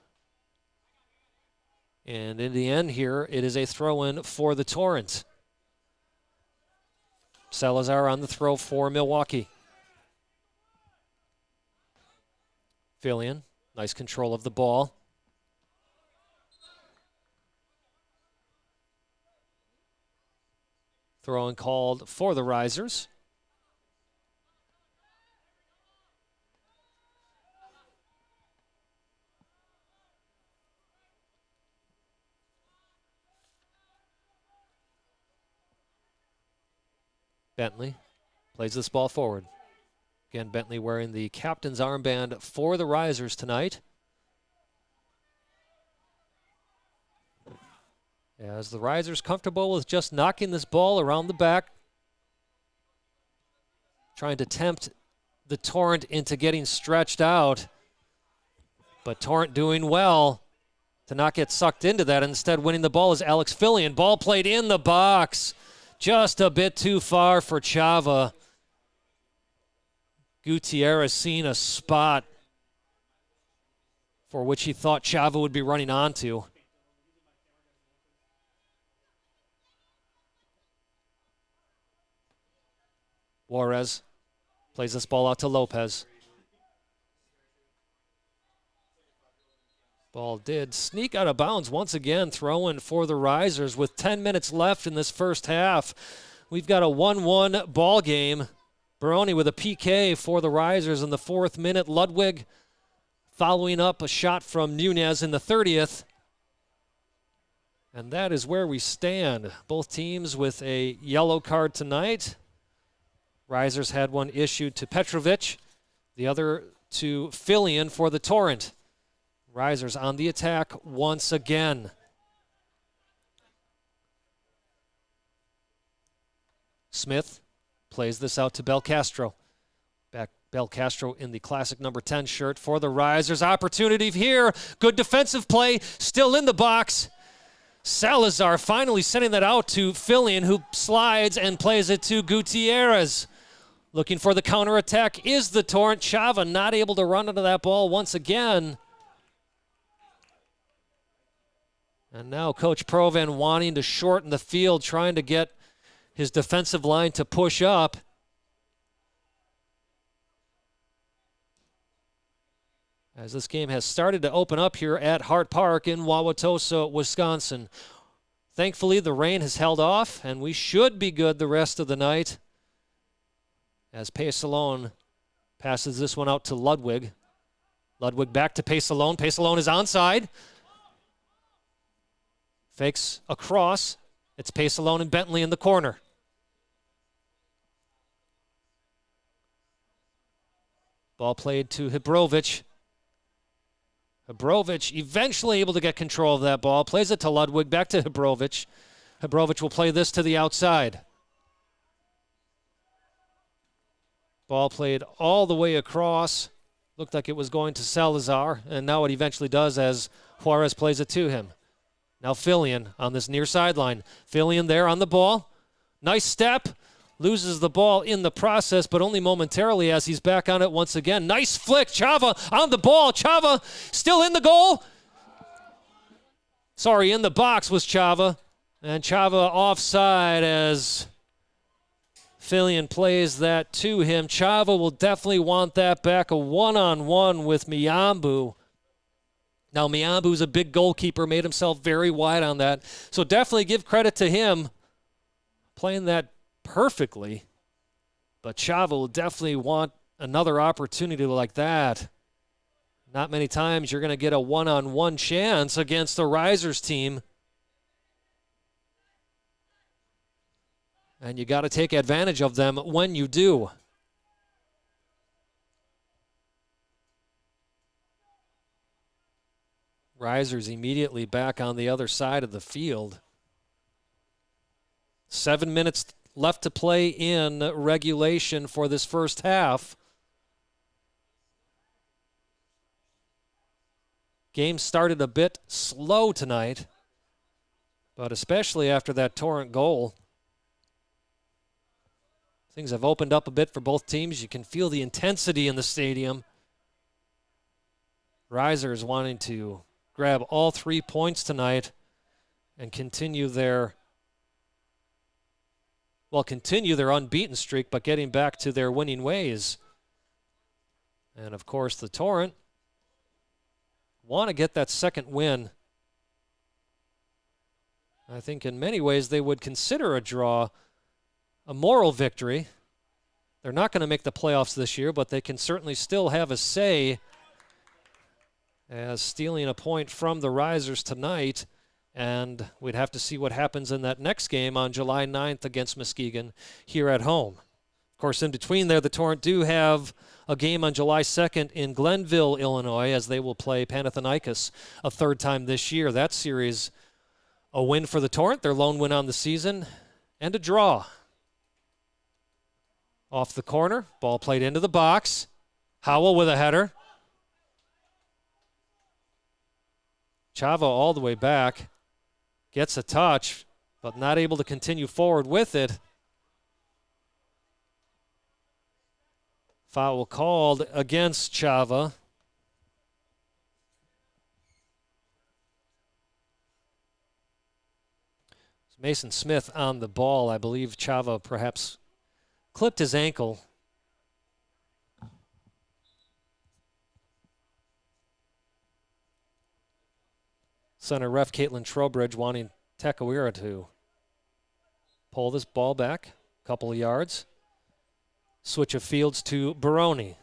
And in the end here, it is a throw-in for the Torrent. Salazar on the throw for Milwaukee. Fillion, nice control of the ball. Throw-in called for the Risers. Bentley plays this ball forward. Again, Bentley wearing the captain's armband for the Risers tonight. As the Risers comfortable with just knocking this ball around the back, trying to tempt the Torrent into getting stretched out. But Torrent doing well to not get sucked into that. Instead, winning the ball is Alex Fillion. Ball played in the box. Just a bit too far for Chava. Gutierrez seen a spot for which he thought Chava would be running onto. Juarez plays this ball out to Lopez. Ball did sneak out of bounds once again, throwing for the Risers with 10 minutes left in this first half. We've got a 1-1 ball game. Baroni with a PK for the Risers in the 4th minute. Ludwig following up a shot from Nunez in the 30th. And that is where we stand. Both teams with a yellow card tonight. Risers had one issued to Petrovic, the other to Fillion for the Torrent. Risers on the attack once again. Smith plays this out to Belcastro. Back Belcastro in the classic number 10 shirt for the Risers. Opportunity here. Good defensive play. Still in the box. Salazar finally sending that out to Fillion, who slides and plays it to Gutierrez. Looking for the counterattack is the Torrent. Chava not able to run into that ball once again. And now Coach Provan wanting to shorten the field, trying to get his defensive line to push up. As this game has started to open up here at Hart Park in Wauwatosa, Wisconsin. Thankfully, the rain has held off, and we should be good the rest of the night. As Pesalone passes this one out to Ludwig. Ludwig back to Pesalone. Pesalone is onside. Fakes across. It's Pesalone and Bentley in the corner. Ball played to Hebrovic. Hebrovic eventually able to get control of that ball. Plays it to Ludwig, back to Hebrovic. Hebrovic will play this to the outside. Ball played all the way across. Looked like it was going to Salazar, and now it eventually does as Juarez plays it to him. Now Fillion on this near sideline. Fillion there on the ball. Nice step. Loses the ball in the process, but only momentarily as he's back on it once again. Nice flick. Chava on the ball. Chava still in the goal. Sorry, in the box was Chava. And Chava offside as Fillion plays that to him. Chava will definitely want that back. A one-on-one with Miambu. Now, Miambu's a big goalkeeper, made himself very wide on that. So definitely give credit to him playing that perfectly. But Chava will definitely want another opportunity like that. Not many times you're going to get a one-on-one chance against the Risers team. And you got to take advantage of them when you do. Risers immediately back on the other side of the field. 7 minutes left to play in regulation for this first half. Game started a bit slow tonight, but especially after that Torrent goal. Things have opened up a bit for both teams. You can feel the intensity in the stadium. Risers wanting to grab all 3 points tonight and continue their unbeaten streak, but getting back to their winning ways. And of course, the Torrent want to get that second win. I think in many ways they would consider a draw a moral victory. They're not going to make the playoffs this year, but they can certainly still have a say as stealing a point from the Risers tonight. And we'd have to see what happens in that next game on July 9th against Muskegon here at home. Of course, in between there, the Torrent do have a game on July 2nd in Glenville, Illinois, as they will play Panathinaikos a third time this year. That series, a win for the Torrent, their lone win on the season, and a draw. Off the corner, ball played into the box. Howell with a header. Chava all the way back. Gets a touch. but not able to continue forward with it. Foul called against Chava. Mason Smith on the ball. I believe Chava perhaps clipped his ankle. Center ref Caitlin Trowbridge wanting Takawira to pull this ball back a couple of yards. Switch of fields to Baroni.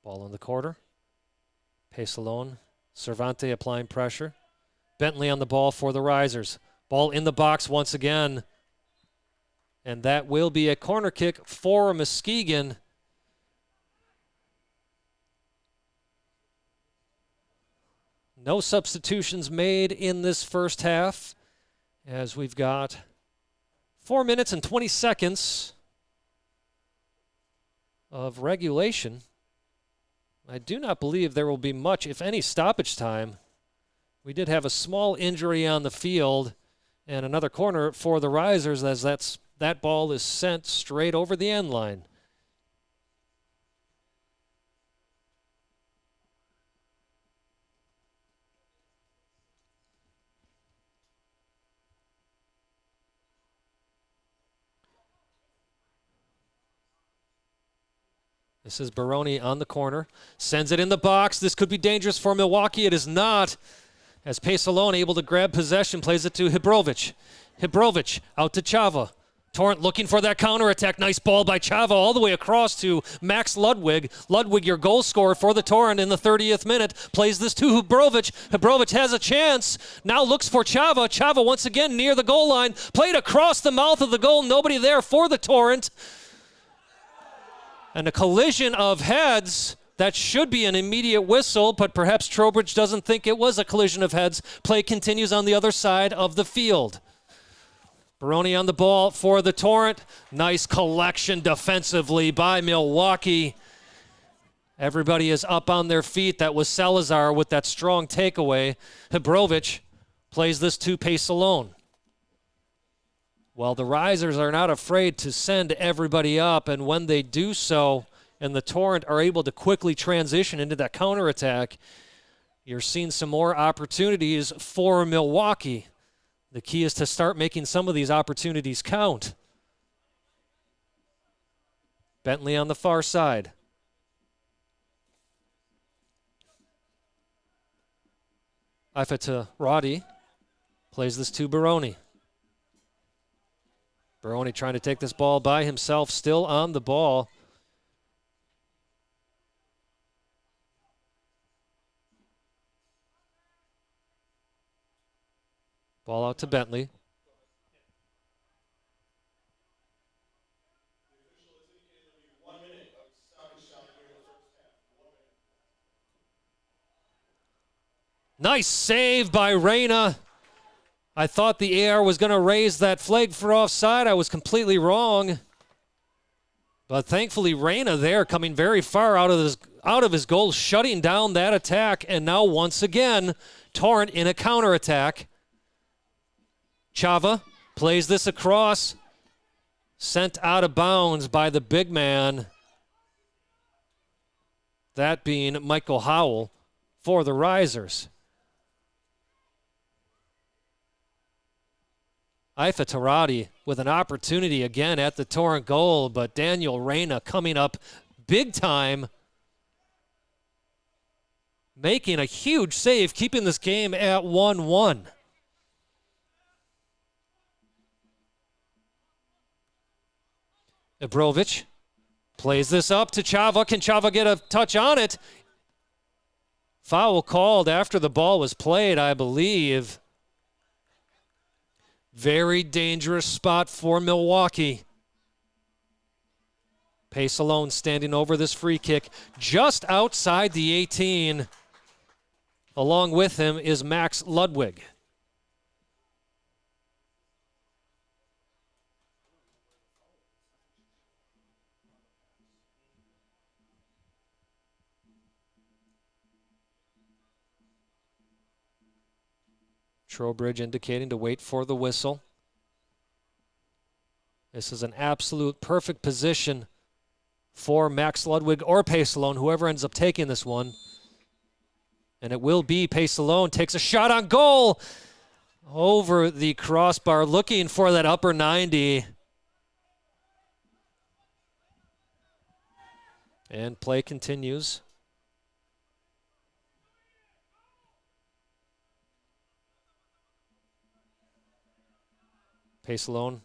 Ball in the quarter. Pace alone. Cervante applying pressure. Bentley on the ball for the Risers. Ball in the box once again. And that will be a corner kick for Muskegon. No substitutions made in this first half, as we've got 4 minutes and 20 seconds of regulation. I do not believe there will be much, if any, stoppage time. We did have a small injury on the field and another corner for the Risers, as that ball is sent straight over the end line. This is Baroni on the corner. Sends it in the box. This could be dangerous for Milwaukee. It is not. As Pesalone able to grab possession, plays it to Hibrovic. Hibrovic out to Chava. Torrent looking for that counterattack. Nice ball by Chava all the way across to Max Ludwig. Ludwig, your goal scorer for the Torrent in the 30th minute. Plays this to Hibrovic. Hibrovic has a chance. Now looks for Chava. Chava once again near the goal line. Played across the mouth of the goal. Nobody there for the Torrent. And a collision of heads. That should be an immediate whistle, but perhaps Trowbridge doesn't think it was a collision of heads. Play continues on the other side of the field. Baroni on the ball for the Torrent. Nice collection defensively by Milwaukee. Everybody is up on their feet. That was Salazar with that strong takeaway. Hibrovic plays this to Pace alone. Well, the Risers are not afraid to send everybody up, and when they do so, and the Torrent are able to quickly transition into that counterattack, you're seeing some more opportunities for Milwaukee. The key is to start making some of these opportunities count. Bentley on the far side. Ifa to Roddy. Plays this to Baroni. Baroni trying to take this ball by himself, still on the ball. Ball out to Bentley. Nice save by Reyna. I thought the AR was going to raise that flag for offside. I was completely wrong. But thankfully, Reyna there coming very far out of his goal, shutting down that attack. And now once again, Torrent in a counterattack. Chava plays this across. Sent out of bounds by the big man. That being Michael Howell for the Risers. Ifa Tarati with an opportunity again at the Torrent goal, but Daniel Reyna coming up big time, making a huge save, keeping this game at 1-1. Ibrovic plays this up to Chava. Can Chava get a touch on it? Foul called after the ball was played, I believe. Very dangerous spot for Milwaukee. Pace alone standing over this free kick just outside the 18. Along with him is Max Ludwig. Trowbridge indicating to wait for the whistle. This is an absolute perfect position for Max Ludwig or Pacelone, whoever ends up taking this one. And it will be Pacelone. Takes a shot on goal over the crossbar, looking for that upper 90. And play continues. Pacelone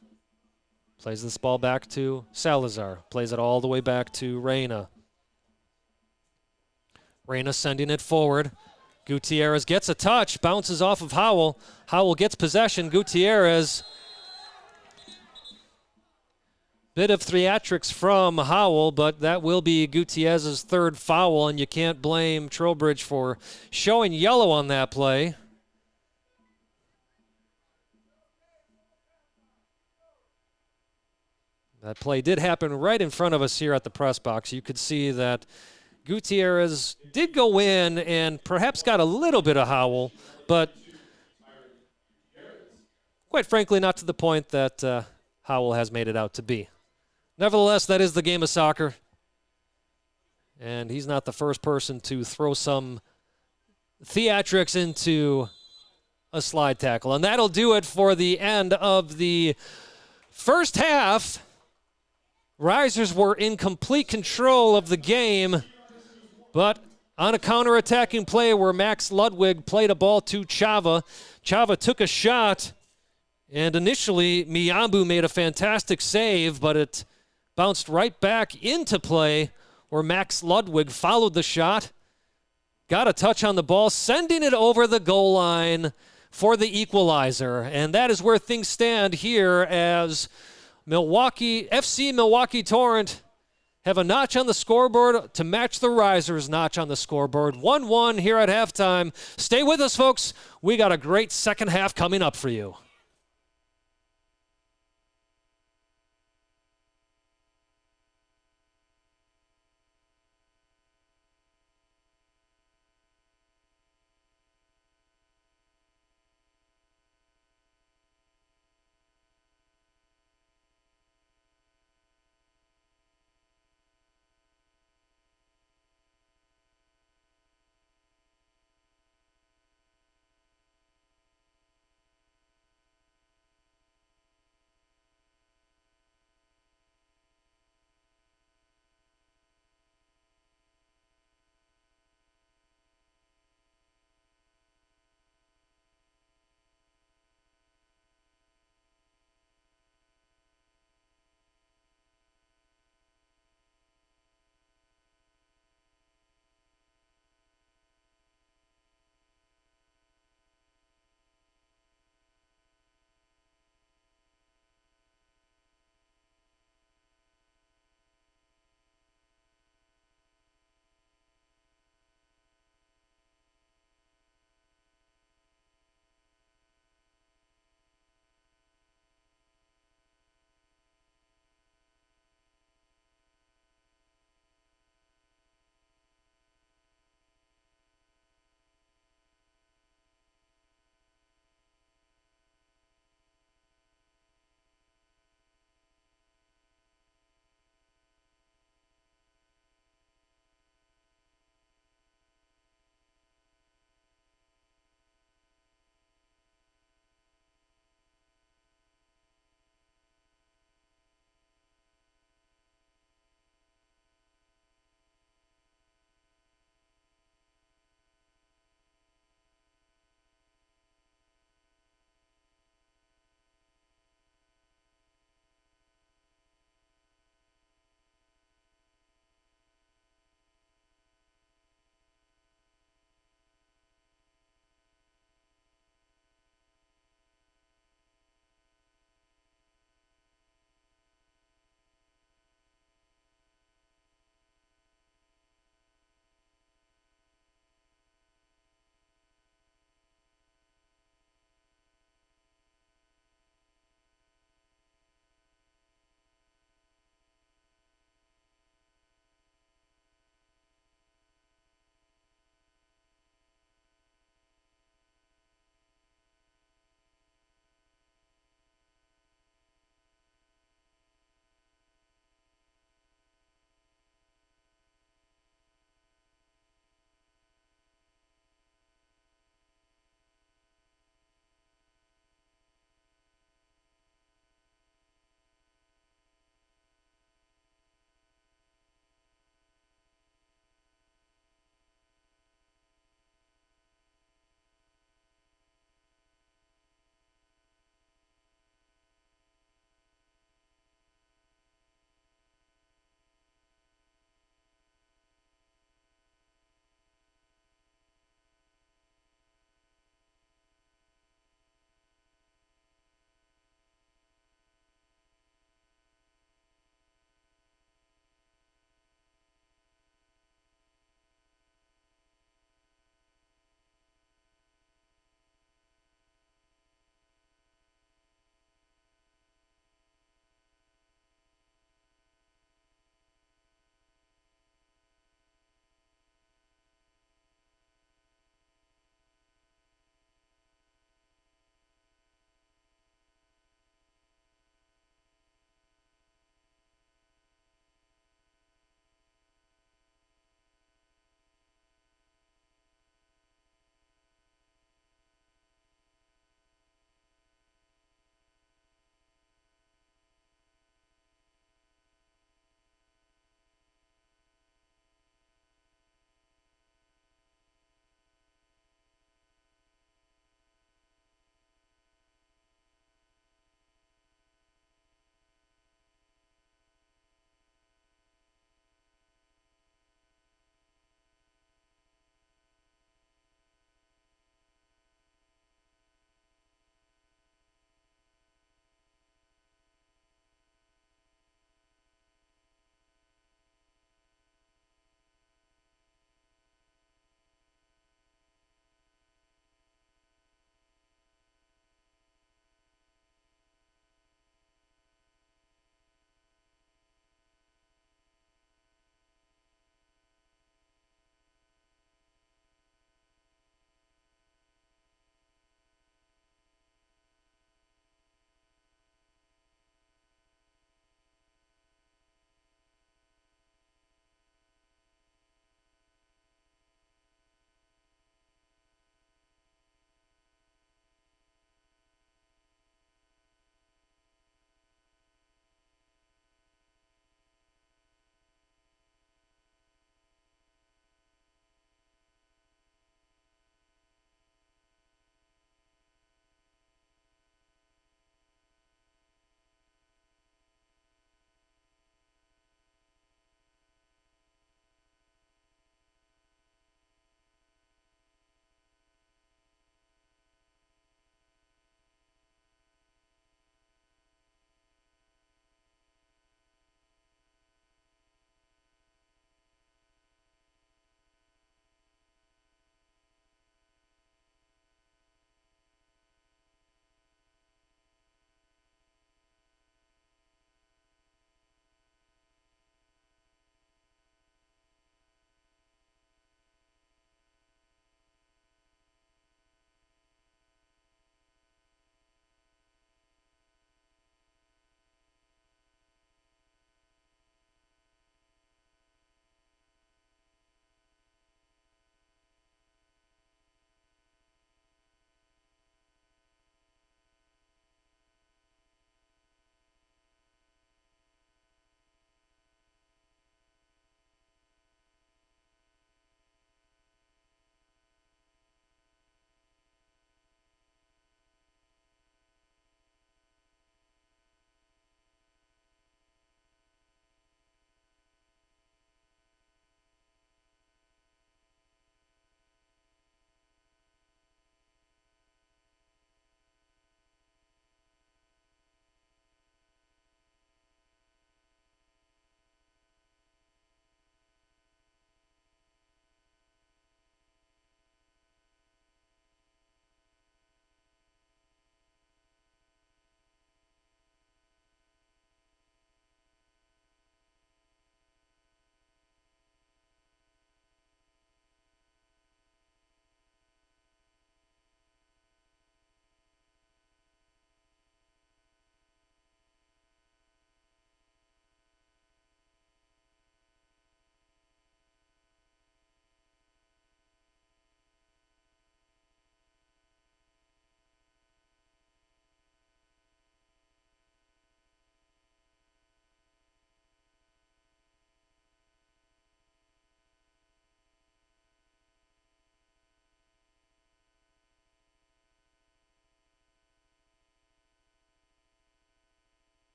plays this ball back to Salazar. Plays it all the way back to Reyna. Reyna sending it forward. Gutierrez gets a touch, bounces off of Howell. Howell gets possession. Gutierrez. Bit of theatrics from Howell, but that will be Gutierrez's third foul, and you can't blame Trowbridge for showing yellow on that play. That play did happen right in front of us here at the press box. You could see that Gutierrez did go in and perhaps got a little bit of Howell, but quite frankly, not to the point that Howell has made it out to be. Nevertheless, that is the game of soccer, and he's not the first person to throw some theatrics into a slide tackle. And that'll do it for the end of the first half. Risers were in complete control of the game, but on a counter-attacking play where Max Ludwig played a ball to Chava, Chava took a shot, and initially Miyambu made a fantastic save, but it bounced right back into play where Max Ludwig followed the shot, got a touch on the ball, sending it over the goal line for the equalizer. And that is where things stand here as FC Milwaukee Torrent have a notch on the scoreboard to match the Risers' notch on the scoreboard. 1-1 here at halftime. Stay with us, folks. We got a great second half coming up for you.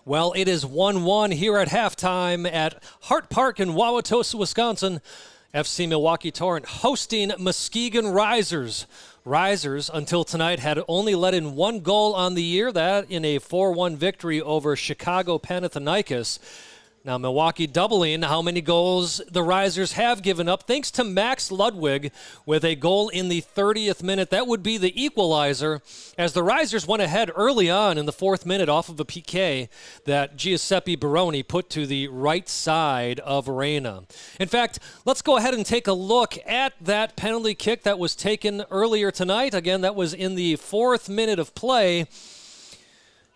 Well, it is 1-1 here at halftime at Hart Park in Wauwatosa, Wisconsin. FC Milwaukee Torrent hosting Muskegon Risers. Risers, until tonight, had only let in one goal on the year, that in a 4-1 victory over Chicago Panathinaikos. Now, Milwaukee doubling how many goals the Risers have given up, thanks to Max Ludwig with a goal in the 30th minute. That would be the equalizer, as the Risers went ahead early on in the 4th minute off of a PK that Giuseppe Baroni put to the right side of Reina. In fact, let's go ahead and take a look at that penalty kick that was taken earlier tonight. Again, that was in the 4th minute of play.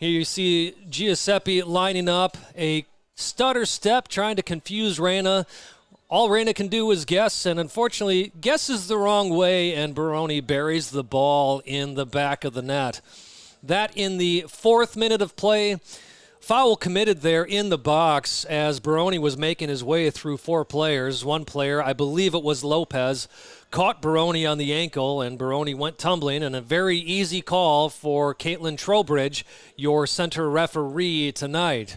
Here you see Giuseppe lining up a stutter step, trying to confuse Reina. All Reina can do is guess, and unfortunately guesses the wrong way, and Baroni buries the ball in the back of the net. That in the 4th minute of play. Foul committed there in the box as Baroni was making his way through 4 players. One player, I believe it was Lopez, caught Baroni on the ankle, and Baroni went tumbling, and a very easy call for Caitlin Trowbridge, your center referee tonight.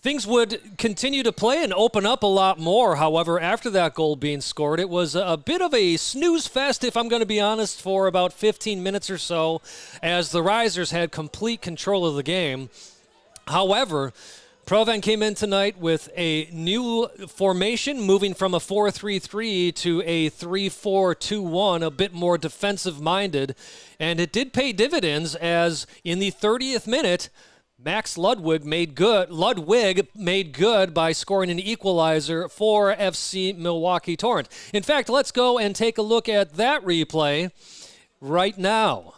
Things would continue to play and open up a lot more. However, after that goal being scored, it was a bit of a snooze fest, if I'm going to be honest, for about 15 minutes or so, as the Risers had complete control of the game. However, Provan came in tonight with a new formation, moving from a 4-3-3 to a 3-4-2-1, a bit more defensive-minded, and it did pay dividends, as in the 30th minute, Max Ludwig made good by scoring an equalizer for FC Milwaukee Torrent. In fact, let's go and take a look at that replay right now.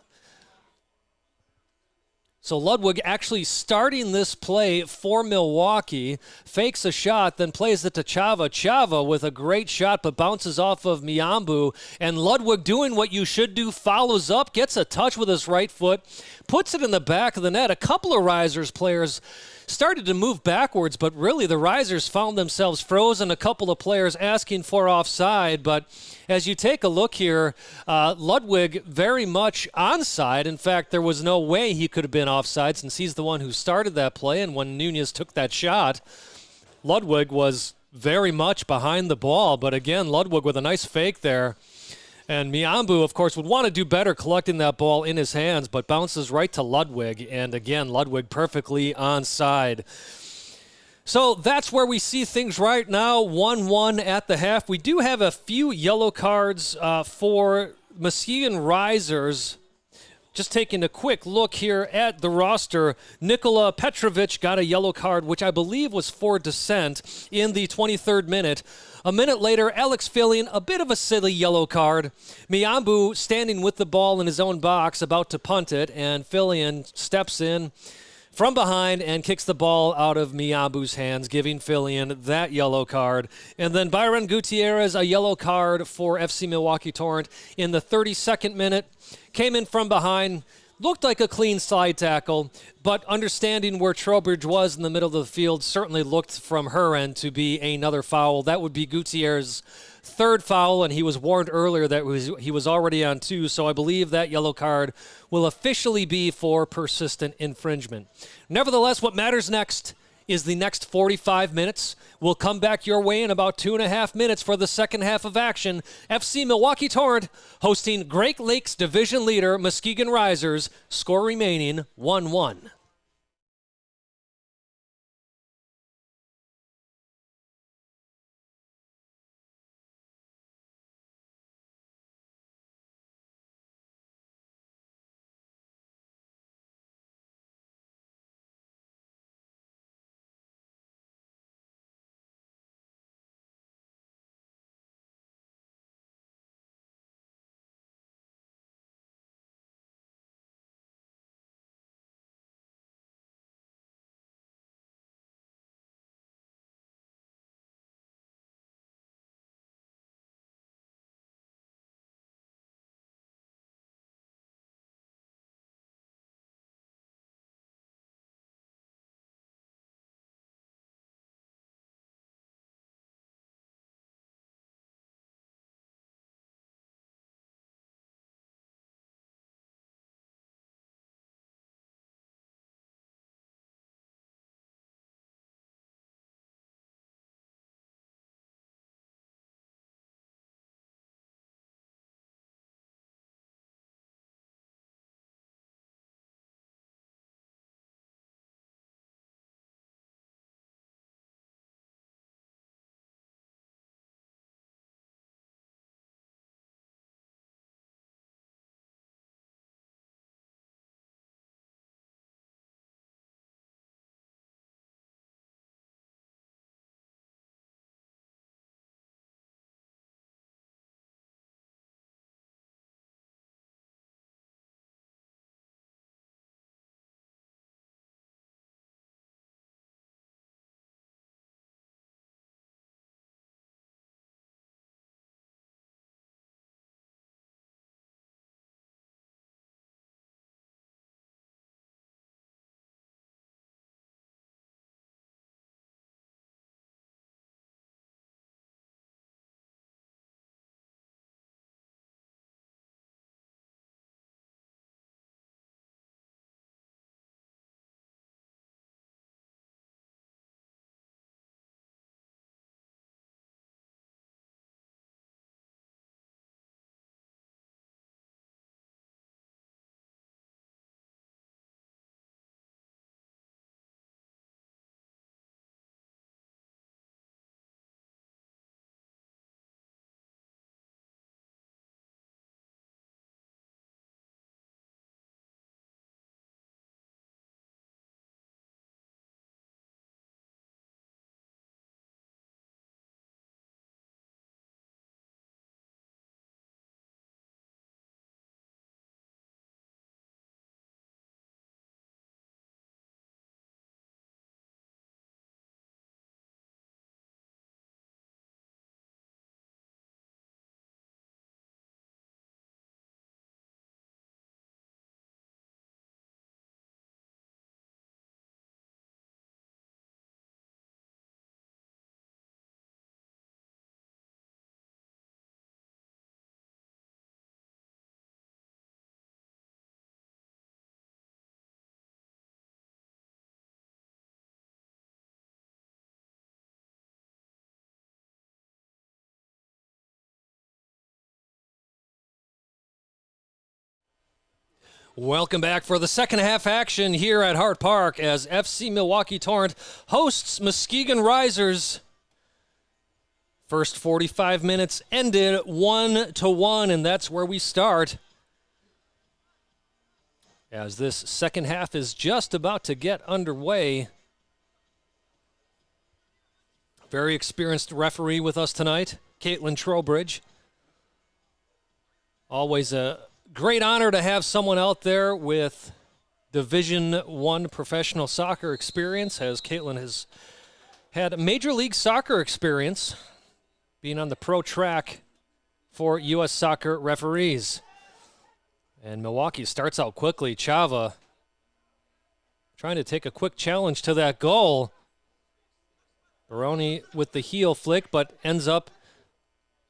So Ludwig actually starting this play for Milwaukee, fakes a shot, then plays it to Chava. Chava with a great shot, but bounces off of Miambu. And Ludwig, doing what you should do, follows up, gets a touch with his right foot, puts it in the back of the net. A couple of Risers players started to move backwards, but really the Risers found themselves frozen. A couple of players asking for offside, but as you take a look here, Ludwig very much onside. In fact, there was no way he could have been offside, since he's the one who started that play, and when Nunez took that shot, Ludwig was very much behind the ball. But again, Ludwig with a nice fake there. And Miambu, of course, would want to do better collecting that ball in his hands, but bounces right to Ludwig. And again, Ludwig perfectly onside. So that's where we see things right now, 1-1 at the half. We do have a few yellow cards for Muskegon Risers. Just taking a quick look here at the roster, Nikola Petrovic got a yellow card, which I believe was for dissent in the 23rd minute. A minute later, Alex Fillion, a bit of a silly yellow card. Miambu standing with the ball in his own box, about to punt it, and Fillion steps in from behind and kicks the ball out of Miambu's hands, giving Fillion that yellow card. And then Byron Gutierrez, a yellow card for FC Milwaukee Torrent in the 32nd minute. Came in from behind, looked like a clean slide tackle, but understanding where Trowbridge was in the middle of the field, certainly looked from her end to be another foul. That would be Gutierrez's 3rd foul, and he was warned earlier that he was already on 2, so I believe that yellow card will officially be for persistent infringement. Nevertheless, what matters next is the next 45 minutes. We'll come back your way in about 2.5 minutes for the second half of action. FC Milwaukee Torrent hosting Great Lakes Division leader Muskegon Risers, score remaining 1-1. Welcome back for the second half action here at Hart Park as FC Milwaukee Torrent hosts Muskegon Risers. First 45 minutes ended 1-1, and that's where we start. As this second half is just about to get underway. Very experienced referee with us tonight, Caitlin Trowbridge. Always a great honor to have someone out there with Division I professional soccer experience, as Caitlin has had Major League Soccer experience, being on the pro track for U.S. soccer referees. And Milwaukee starts out quickly. Chava trying to take a quick challenge to that goal. Baroni with the heel flick, but ends up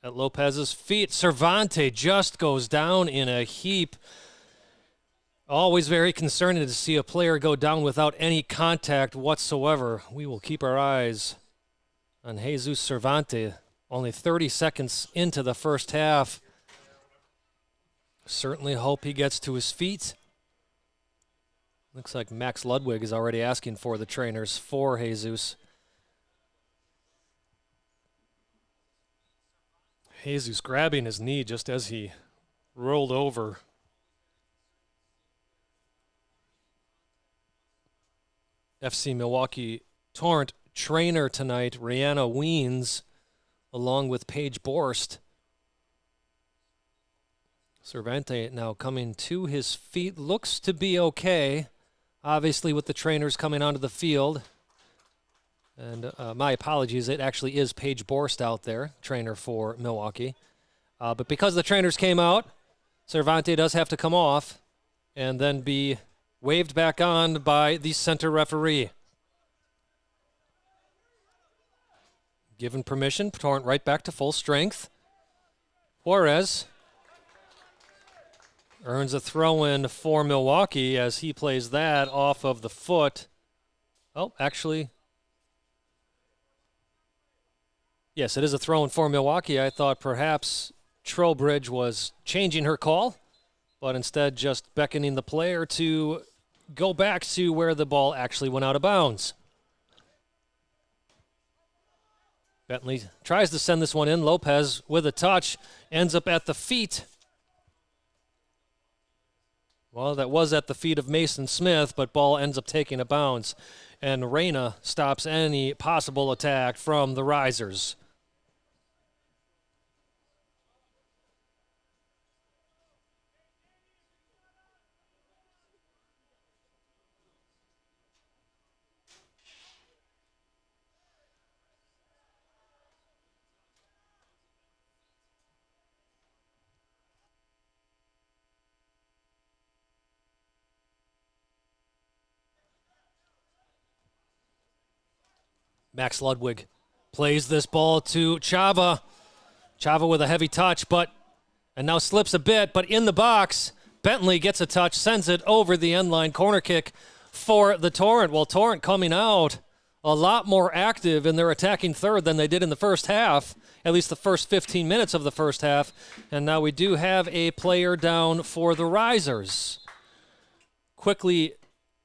at Lopez's feet. Cervante just goes down in a heap. Always very concerning to see a player go down without any contact whatsoever. We will keep our eyes on Jesus Cervante. Only 30 seconds into the first half. Certainly hope he gets to his feet. Looks like Max Ludwig is already asking for the trainers for Jesus. Jesus grabbing his knee just as he rolled over. FC Milwaukee Torrent trainer tonight, Rihanna Weens, along with Paige Borst. Cervante now coming to his feet. Looks to be okay, obviously, with the trainers coming onto the field. And my apologies, it actually is Paige Borst out there, trainer for Milwaukee. But because the trainers came out, Cervante does have to come off and then be waved back on by the center referee. Given permission, Torrent right back to full strength. Juarez earns a throw-in for Milwaukee as he plays that off of the foot. Oh, actually, yes, it is a throw-in for Milwaukee. I thought perhaps Trowbridge was changing her call, but instead just beckoning the player to go back to where the ball actually went out of bounds. Bentley tries to send this one in. Lopez with a touch, ends up at the feet. Well, that was at the feet of Mason Smith, but ball ends up taking a bounce. And Reyna stops any possible attack from the Risers. Max Ludwig plays this ball to Chava. Chava with a heavy touch, and now slips a bit, but in the box, Bentley gets a touch, sends it over the end line. Corner kick for the Torrent. Well, Torrent coming out a lot more active in their attacking third than they did in the first half, at least the first 15 minutes of the first half. And now we do have a player down for the Risers. Quickly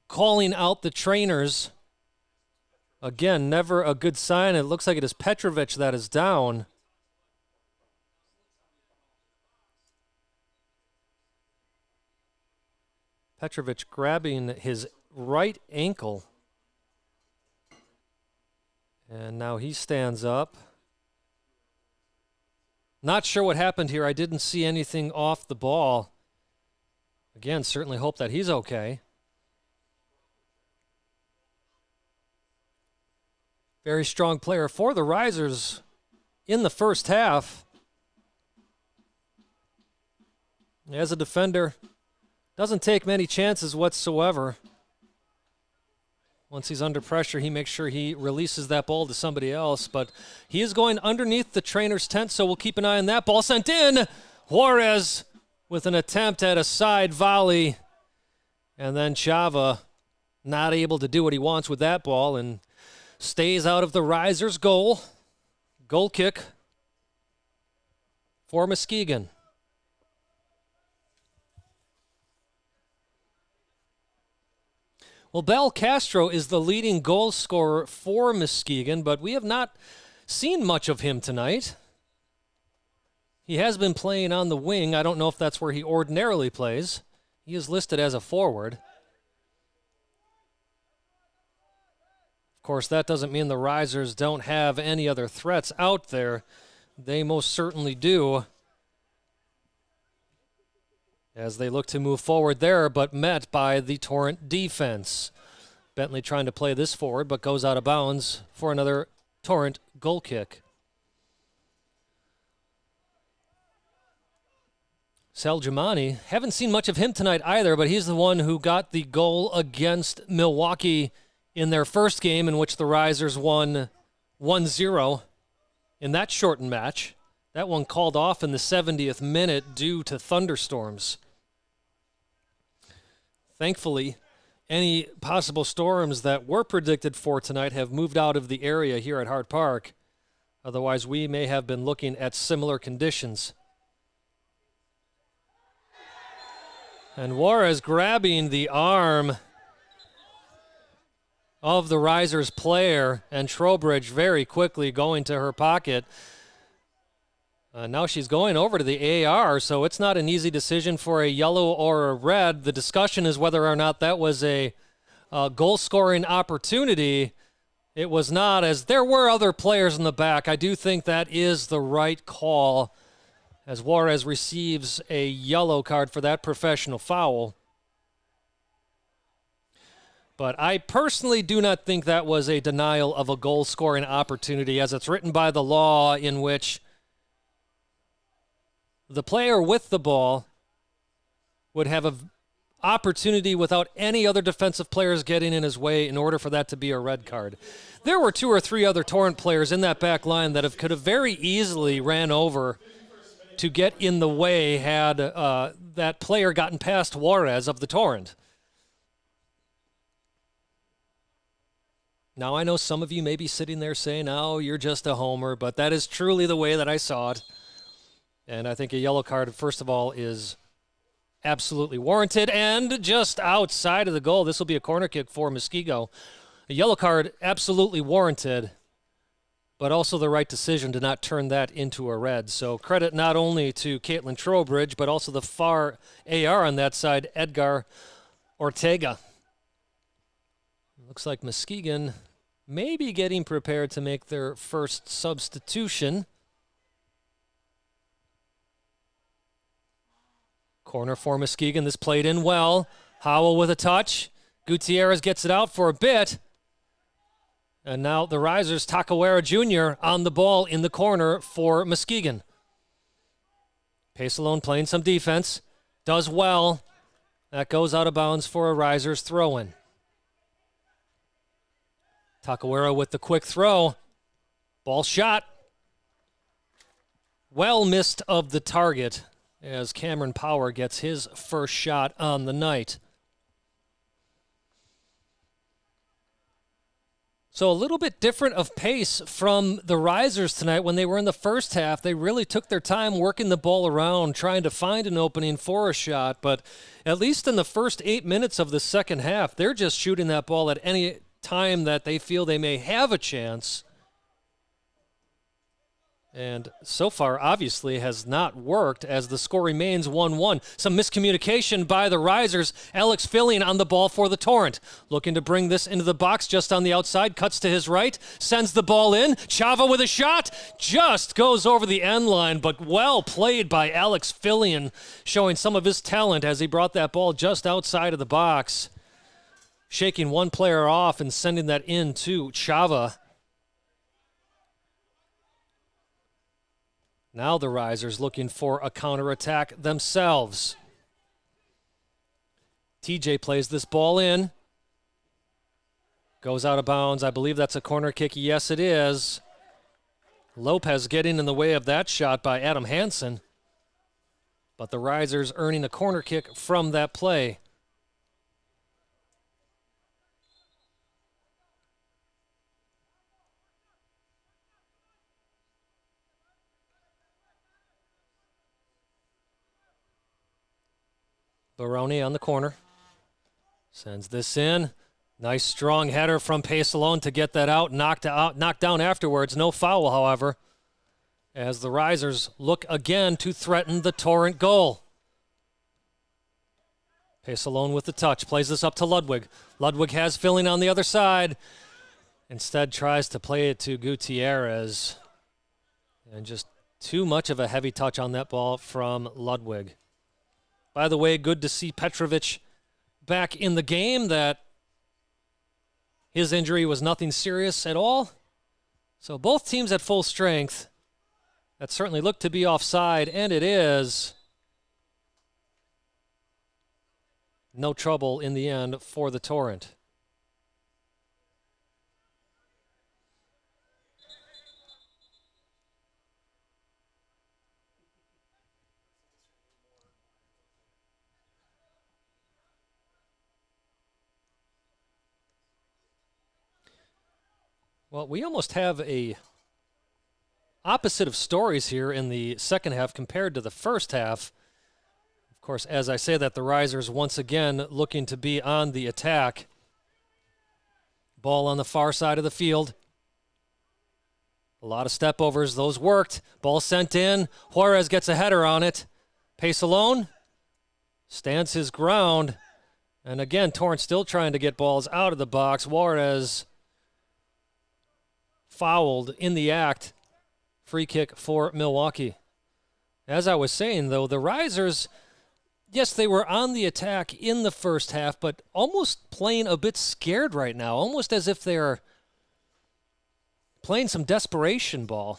calling out the trainers. Again, never a good sign. It looks like it is Petrovic that is down. Petrovic grabbing his right ankle. And now he stands up. Not sure what happened here. I didn't see anything off the ball. Again, certainly hope that he's okay. Very strong player for the Risers in the first half. As a defender, doesn't take many chances whatsoever. Once he's under pressure, he makes sure he releases that ball to somebody else. But he is going underneath the trainer's tent, so we'll keep an eye on that. Ball sent in. Juarez with an attempt at a side volley. And then Chava not able to do what he wants with that ball and stays out of the Risers' goal. Goal kick for Muskegon. Well, Bel Castro is the leading goal scorer for Muskegon, but we have not seen much of him tonight. He has been playing on the wing. I don't know if that's where he ordinarily plays. He is listed as a forward. Of course, that doesn't mean the Risers don't have any other threats out there. They most certainly do, as they look to move forward there, but met by the Torrent defense. Bentley trying to play this forward, but goes out of bounds for another Torrent goal kick. Saljamani, haven't seen much of him tonight either, but he's the one who got the goal against Milwaukee in their first game, in which the Risers won 1-0 in that shortened match. That one called off in the 70th minute due to thunderstorms. Thankfully, any possible storms that were predicted for tonight have moved out of the area here at Hart Park. Otherwise, we may have been looking at similar conditions. And Juarez grabbing the arm of the Risers player, and Trowbridge very quickly going to her pocket. Now she's going over to the AR, so it's not an easy decision for a yellow or a red. The discussion is whether or not that was a goal-scoring opportunity. It was not, as there were other players in the back. I do think that is the right call, as Juarez receives a yellow card for that professional foul. But I personally do not think that was a denial of a goal-scoring opportunity, as it's written by the law, in which the player with the ball would have an opportunity without any other defensive players getting in his way in order for that to be a red card. There were 2 or 3 other Torrent players in that back line that could have very easily ran over to get in the way had that player gotten past Juarez of the Torrent. Now, I know some of you may be sitting there saying, oh, you're just a homer, but that is truly the way that I saw it. And I think a yellow card, first of all, is absolutely warranted. And just outside of the goal, this will be a corner kick for Muskegon. A yellow card, absolutely warranted, but also the right decision to not turn that into a red. So credit not only to Caitlin Trowbridge, but also the far AR on that side, Edgar Ortega. Looks like Muskegon may be getting prepared to make their first substitution. Corner for Muskegon. This played in well. Howell with a touch. Gutierrez gets it out for a bit. And now the Risers, Takawara Jr. on the ball in the corner for Muskegon. Pacelone playing some defense. Does well. That goes out of bounds for a Risers throw-in. Takawara with the quick throw. Ball shot. Well missed of the target as Cameron Power gets his first shot on the night. So a little bit different of pace from the Risers tonight. When they were in the first half, they really took their time working the ball around, trying to find an opening for a shot. But at least in the first 8 minutes of the second half, they're just shooting that ball at any time that they feel they may have a chance. And so far, obviously, has not worked as the score remains 1-1. Some miscommunication by the Risers. Alex Fillion on the ball for the Torrent. Looking to bring this into the box just on the outside. Cuts to his right. Sends the ball in. Chava with a shot. Just goes over the end line, but well played by Alex Fillion, showing some of his talent as he brought that ball just outside of the box. Shaking one player off and sending that in to Chava. Now the Risers looking for a counterattack themselves. TJ plays this ball in. Goes out of bounds. I believe that's a corner kick. Yes, it is. Lopez getting in the way of that shot by Adam Hansen. But the Risers earning a corner kick from that play. Baroni on the corner. Sends this in. Nice strong header from Pacelone to get that out, knocked down afterwards. No foul, however, as the Risers look again to threaten the Torrent goal. Pacelone with the touch, plays this up to Ludwig. Ludwig has Filling on the other side. Instead tries to play it to Gutierrez. And just too much of a heavy touch on that ball from Ludwig. By the way, good to see Petrovic back in the game. That his injury was nothing serious at all. So both teams at full strength. That certainly looked to be offside, and it is. No trouble in the end for the Torrent. Well, we almost have a opposite of stories here in the second half compared to the first half. Of course, as I say that, the Risers once again looking to be on the attack. Ball on the far side of the field. A lot of step overs, those worked. Ball sent in. Juarez gets a header on it. Pacelone stands his ground. And again, Torrent still trying to get balls out of the box. Juarez fouled in the act. Free kick for Milwaukee. As I was saying, though, the Risers, yes, they were on the attack in the first half, but almost playing a bit scared right now, almost as if they're playing some desperation ball,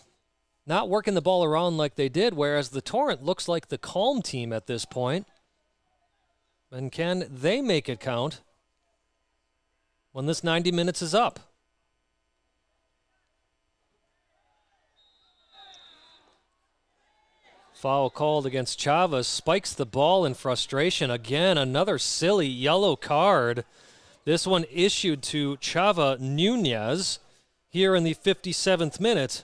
not working the ball around like they did, whereas the Torrent looks like the calm team at this point. And can they make it count when this 90 minutes is up? Foul called against Chavez, spikes the ball in frustration. Again, another silly yellow card. This one issued to Chava Nunez here in the 57th minute.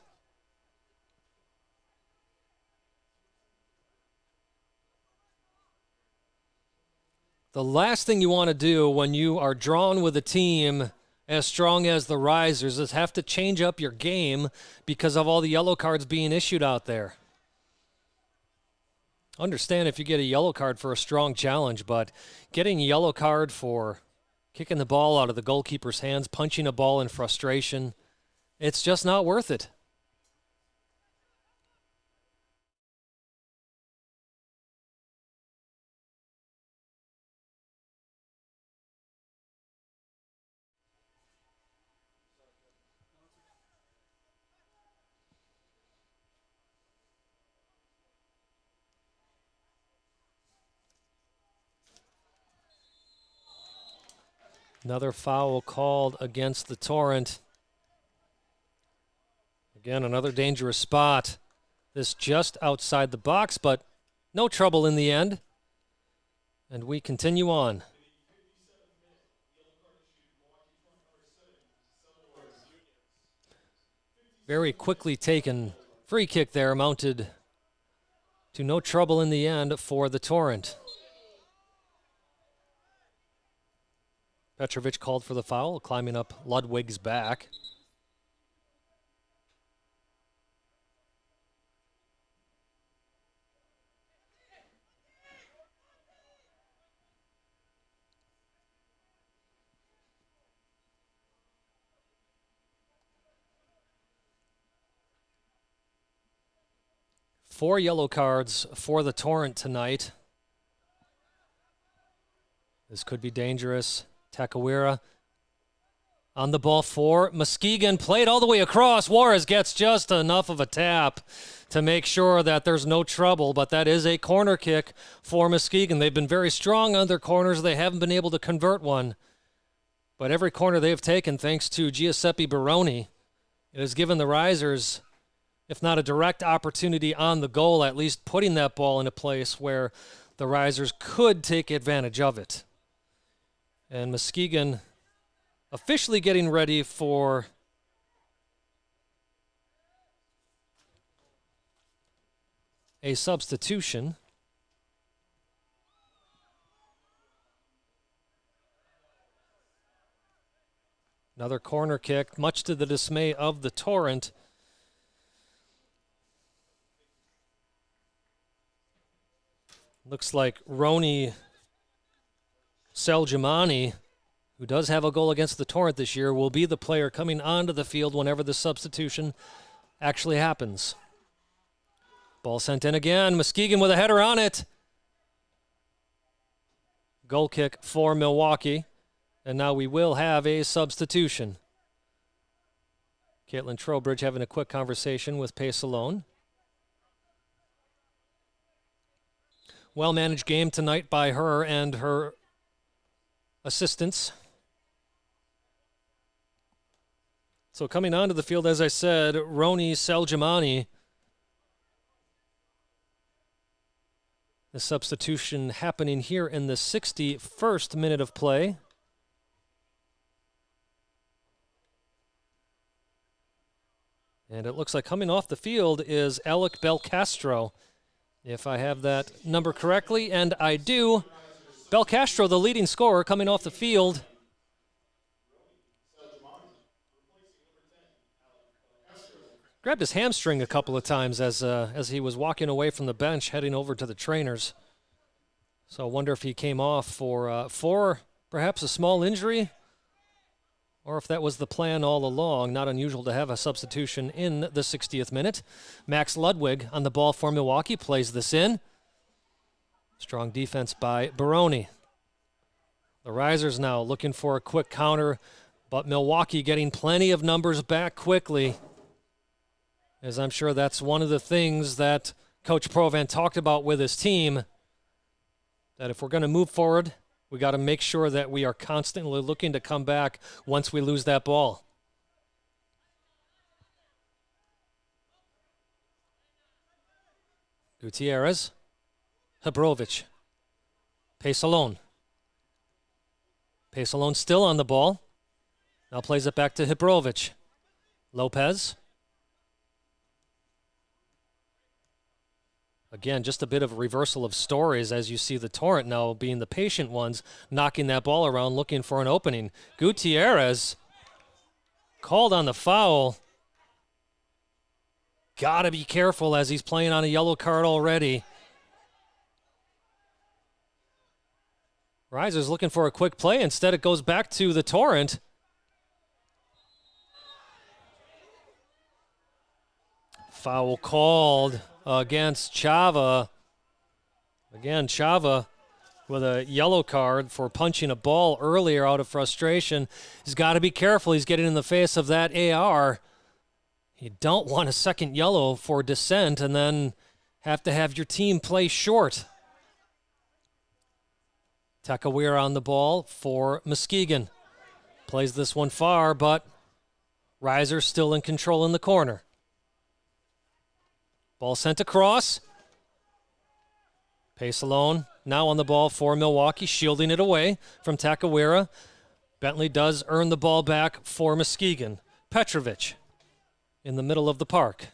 The last thing you want to do when you are drawn with a team as strong as the Risers is have to change up your game because of all the yellow cards being issued out there. Understand if you get a yellow card for a strong challenge, but getting a yellow card for kicking the ball out of the goalkeeper's hands, punching a ball in frustration, it's just not worth it. Another foul called against the Torrent. Again, another dangerous spot. This just outside the box, but no trouble in the end. And we continue on. Very quickly taken free kick there, amounted to no trouble in the end for the Torrent. Petrovic called for the foul, climbing up Ludwig's back. Four yellow cards for the Torrent tonight. This could be dangerous. Takawira on the ball for Muskegon, played all the way across. Juarez gets just enough of a tap to make sure that there's no trouble, but that is a corner kick for Muskegon. They've been very strong on their corners. They haven't been able to convert one. But every corner they've taken, thanks to Giuseppe Baroni, it has given the Risers, if not a direct opportunity on the goal, at least putting that ball in a place where the Risers could take advantage of it. And Muskegon officially getting ready for a substitution. Another corner kick, much to the dismay of the Torrent. Looks like Roni Seljamani, who does have a goal against the Torrent this year, will be the player coming onto the field whenever the substitution actually happens. Ball sent in again. Muskegon with a header on it. Goal kick for Milwaukee. And now we will have a substitution. Caitlin Trowbridge having a quick conversation with Pace-Alone. Well-managed game tonight by her and her assistants. So coming onto the field, as I said, Roni Seljamani. The substitution happening here in the 61st minute of play. And it looks like coming off the field is Alec Belcastro, if I have that number correctly, and I do. Belcastro, the leading scorer, coming off the field. Grabbed his hamstring a couple of times as he was walking away from the bench, heading over to the trainers. So I wonder if he came off for perhaps a small injury, or if that was the plan all along. Not unusual to have a substitution in the 60th minute. Max Ludwig on the ball for Milwaukee, plays this in. Strong defense by Baroni. The Risers now looking for a quick counter, but Milwaukee getting plenty of numbers back quickly, as I'm sure that's one of the things that Coach Provan talked about with his team, that if we're going to move forward, we got to make sure that we are constantly looking to come back once we lose that ball. Gutierrez, Hebrovic, Pace-Alone. Pace-Alone still on the ball. Now plays it back to Hebrovic. Lopez. Again, just a bit of a reversal of stories as you see the Torrent now being the patient ones, knocking that ball around, looking for an opening. Gutierrez called on the foul. Gotta be careful as he's playing on a yellow card already. Risers looking for a quick play. Instead, it goes back to the Torrent. Foul called against Chava. Again, Chava with a yellow card for punching a ball earlier out of frustration. He's got to be careful. He's getting in the face of that AR. You don't want a second yellow for dissent and then have to have your team play short. Takawira on the ball for Muskegon. Plays this one far, but Riser still in control in the corner. Ball sent across. Pace-Alone now on the ball for Milwaukee, shielding it away from Takawira. Bentley does earn the ball back for Muskegon. Petrovic in the middle of the park.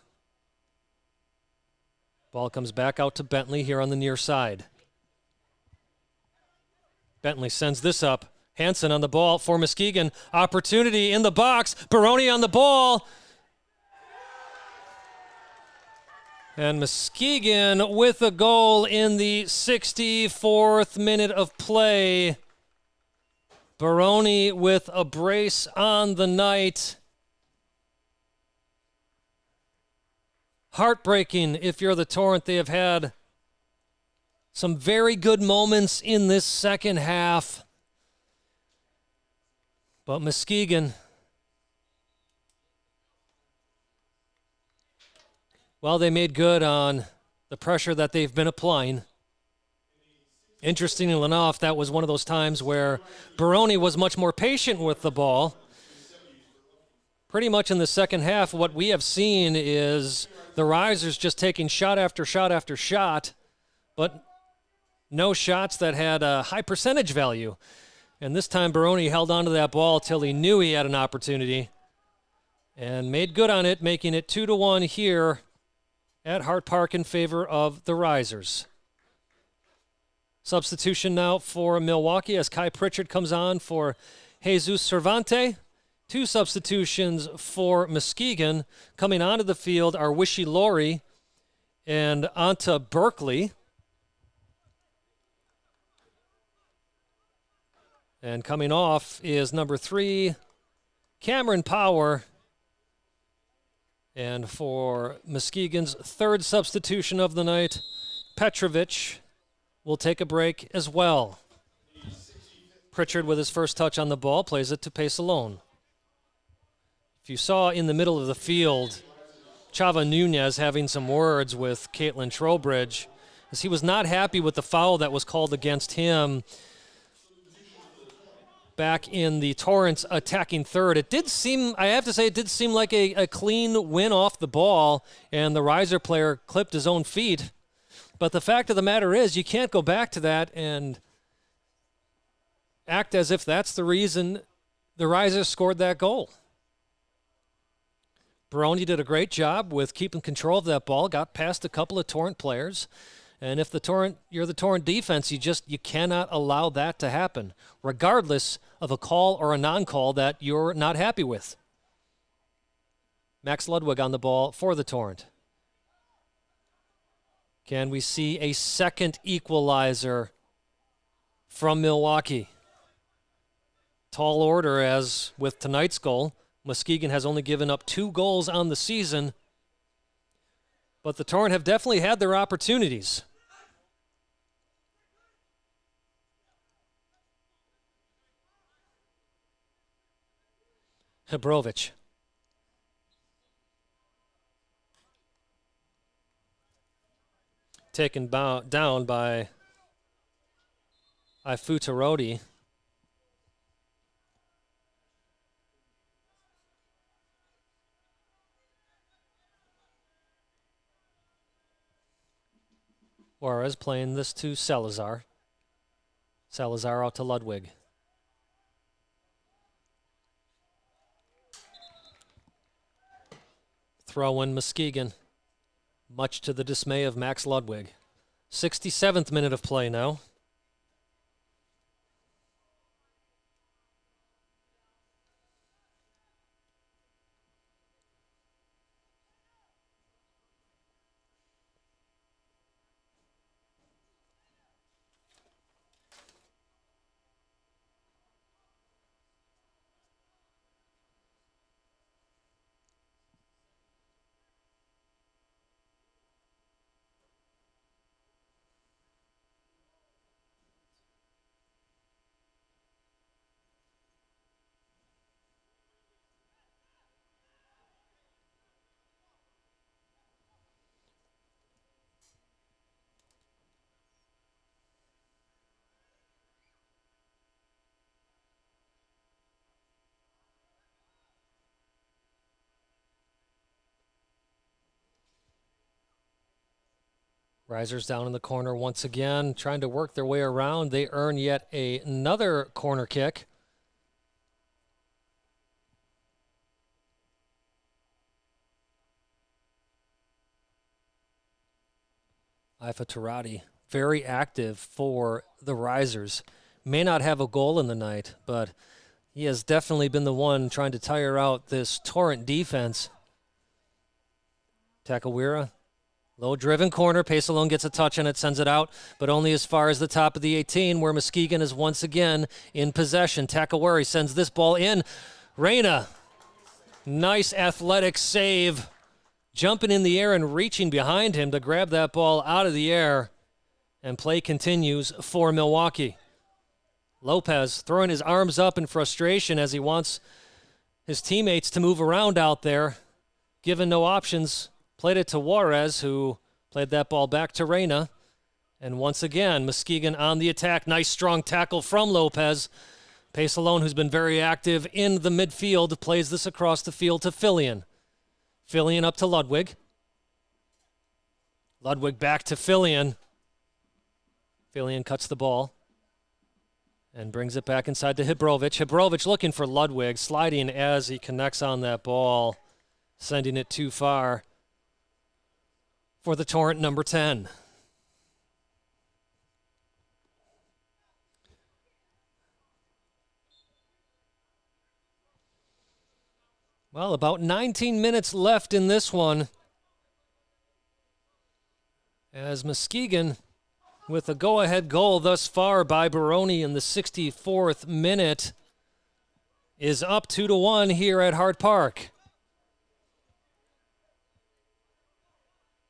Ball comes back out to Bentley here on the near side. Bentley sends this up. Hansen on the ball for Muskegon. Opportunity in the box. Baroni on the ball. And Muskegon with a goal in the 64th minute of play. Baroni with a brace on the night. Heartbreaking if you're the Torrent. They have had some very good moments in this second half. But Muskegon, well, they made good on the pressure that they've been applying. Interestingly enough, that was one of those times where Baroni was much more patient with the ball. Pretty much in the second half, what we have seen is the Risers just taking shot after shot after shot, but no shots that had a high percentage value. And this time Baroni held onto that ball till he knew he had an opportunity and made good on it, making it 2-1 here at Hart Park in favor of the Risers. Substitution now for Milwaukee as Kai Pritchard comes on for Jesus Cervante. Two substitutions for Muskegon. Coming onto the field are Wishy Laurie and Anta Berkeley. And coming off is number 3, Cameron Power. And for Muskegon's third substitution of the night, Petrovic will take a break as well. Pritchard with his first touch on the ball plays it to Pesalone. If you saw in the middle of the field, Chava Nunez having some words with Caitlin Trowbridge, as he was not happy with the foul that was called against him back in the Torrent's attacking third. It did seem, I have to say, it did seem like a clean win off the ball, and the riser player clipped his own feet. But the fact of the matter is, you can't go back to that and act as if that's the reason the risers scored that goal. Baroni did a great job with keeping control of that ball, got past a couple of Torrent players. And if you're the Torrent defense, you cannot allow that to happen, regardless of a call or a non-call that you're not happy with. Max Ludwig on the ball for the Torrent. Can we see a second equalizer from Milwaukee? Tall order, as with tonight's goal. Muskegon has only given up 2 goals on the season, but the Torrent have definitely had their opportunities. Hebrovic. Taken down by Ifutarodi. Juarez playing this to Salazar. Salazar out to Ludwig. Throw in Muskegon, much to the dismay of Max Ludwig. 67th minute of play now. Risers down in the corner once again, trying to work their way around. They earn yet another corner kick. Ifa Tarati, very active for the Risers. May not have a goal in the night, but he has definitely been the one trying to tire out this Torrent defense. Takawira. Low-driven corner. Pesalone gets a touch on it, sends it out, but only as far as the top of the 18, where Muskegon is once again in possession. Takawari sends this ball in. Reyna, nice athletic save. Jumping in the air and reaching behind him to grab that ball out of the air. And play continues for Milwaukee. Lopez throwing his arms up in frustration as he wants his teammates to move around out there. Given no options, played it to Juarez, who played that ball back to Reyna. And once again, Muskegon on the attack. Nice strong tackle from Lopez. Pesalone, who's been very active in the midfield, plays this across the field to Fillion. Fillion up to Ludwig. Ludwig back to Fillion. Fillion cuts the ball and brings it back inside to Hebrovic. Hebrovic looking for Ludwig, sliding as he connects on that ball, sending it too far for the Torrent number 10. Well, about 19 minutes left in this one, as Muskegon, with a go-ahead goal thus far by Baroni in the 64th minute, is up 2-1 here at Hart Park.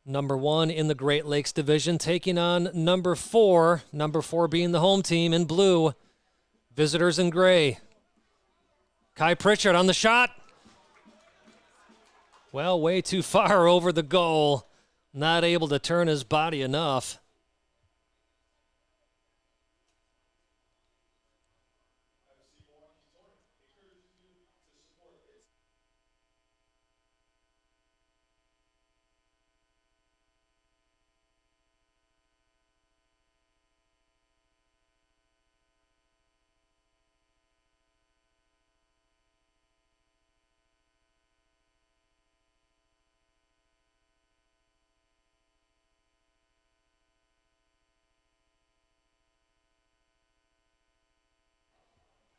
Number 1 in the Great Lakes Division taking on number 4, number 4 being the home team in blue, visitors in gray. Kai Pritchard on the shot. Well, way too far over the goal. Not able to turn his body enough.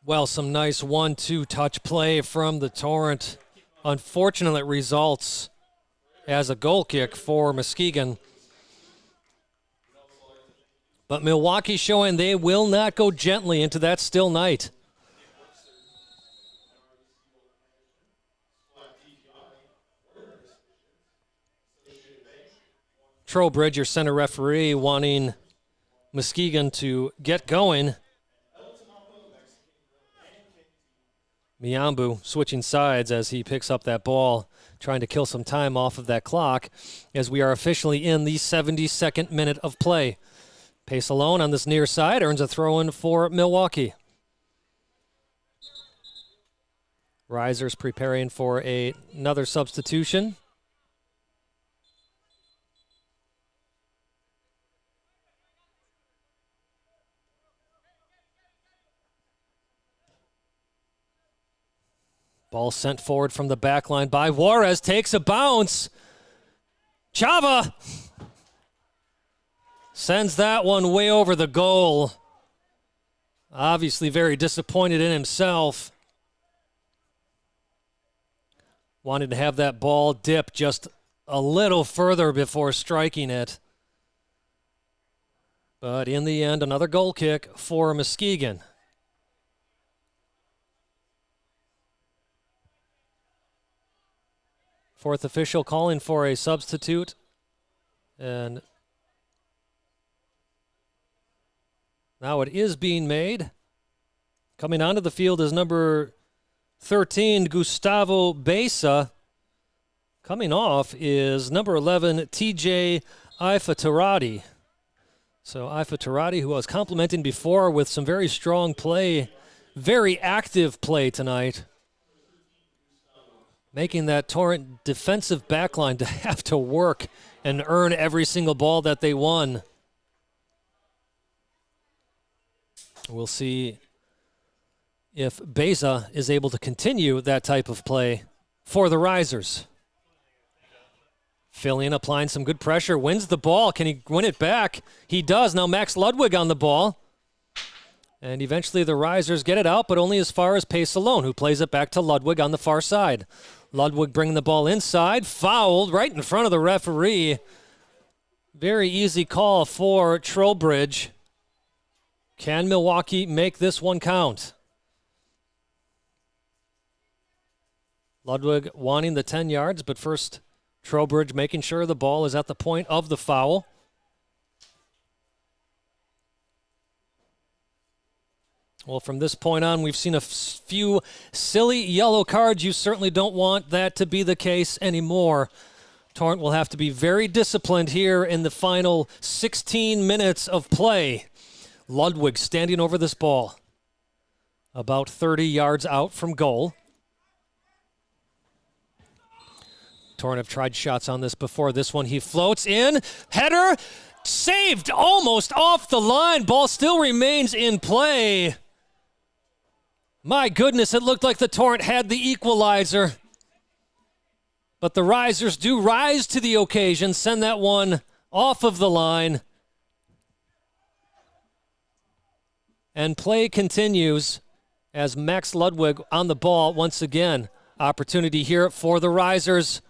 Well, some nice 1-2 touch play from the Torrent. Unfortunate results as a goal kick for Muskegon. But Milwaukee showing they will not go gently into that still night. Trowbridge, your center referee, wanting Muskegon to get going. Miambu switching sides as he picks up that ball, trying to kill some time off of that clock as we are officially in the 72nd minute of play. Pace alone on this near side earns a throw-in for Milwaukee. Risers preparing for another substitution. Ball sent forward from the back line by Juarez. Takes a bounce. Chava sends that one way over the goal. Obviously very disappointed in himself. Wanted to have that ball dip just a little further before striking it. But in the end, another goal kick for Muskegon. Fourth official calling for a substitute. And now it is being made. Coming onto the field is number 13, Gustavo Besa. Coming off is number 11, TJ Ifatarati. So Ifatarati, who I was complimenting before with some very strong play, very active play tonight, making that Torrent defensive backline to have to work and earn every single ball that they won. We'll see if Beza is able to continue that type of play for the Risers. Fillion applying some good pressure, wins the ball. Can he win it back? He does. Now Max Ludwig on the ball. And eventually the Risers get it out, but only as far as Pace alone, who plays it back to Ludwig on the far side. Ludwig bringing the ball inside, fouled right in front of the referee. Very easy call for Trowbridge. Can Milwaukee make this one count? Ludwig wanting the 10 yards, but first Trowbridge making sure the ball is at the point of the foul. Well, from this point on, we've seen a few silly yellow cards. You certainly don't want that to be the case anymore. Torrent will have to be very disciplined here in the final 16 minutes of play. Ludwig standing over this ball, about 30 yards out from goal. Torrent have tried shots on this before. This one he floats in. Header saved almost off the line. Ball still remains in play. My goodness, it looked like the Torrent had the equalizer. But the Risers do rise to the occasion, send that one off of the line. And play continues as Max Ludwig on the ball once again. opportunity here for the Risers.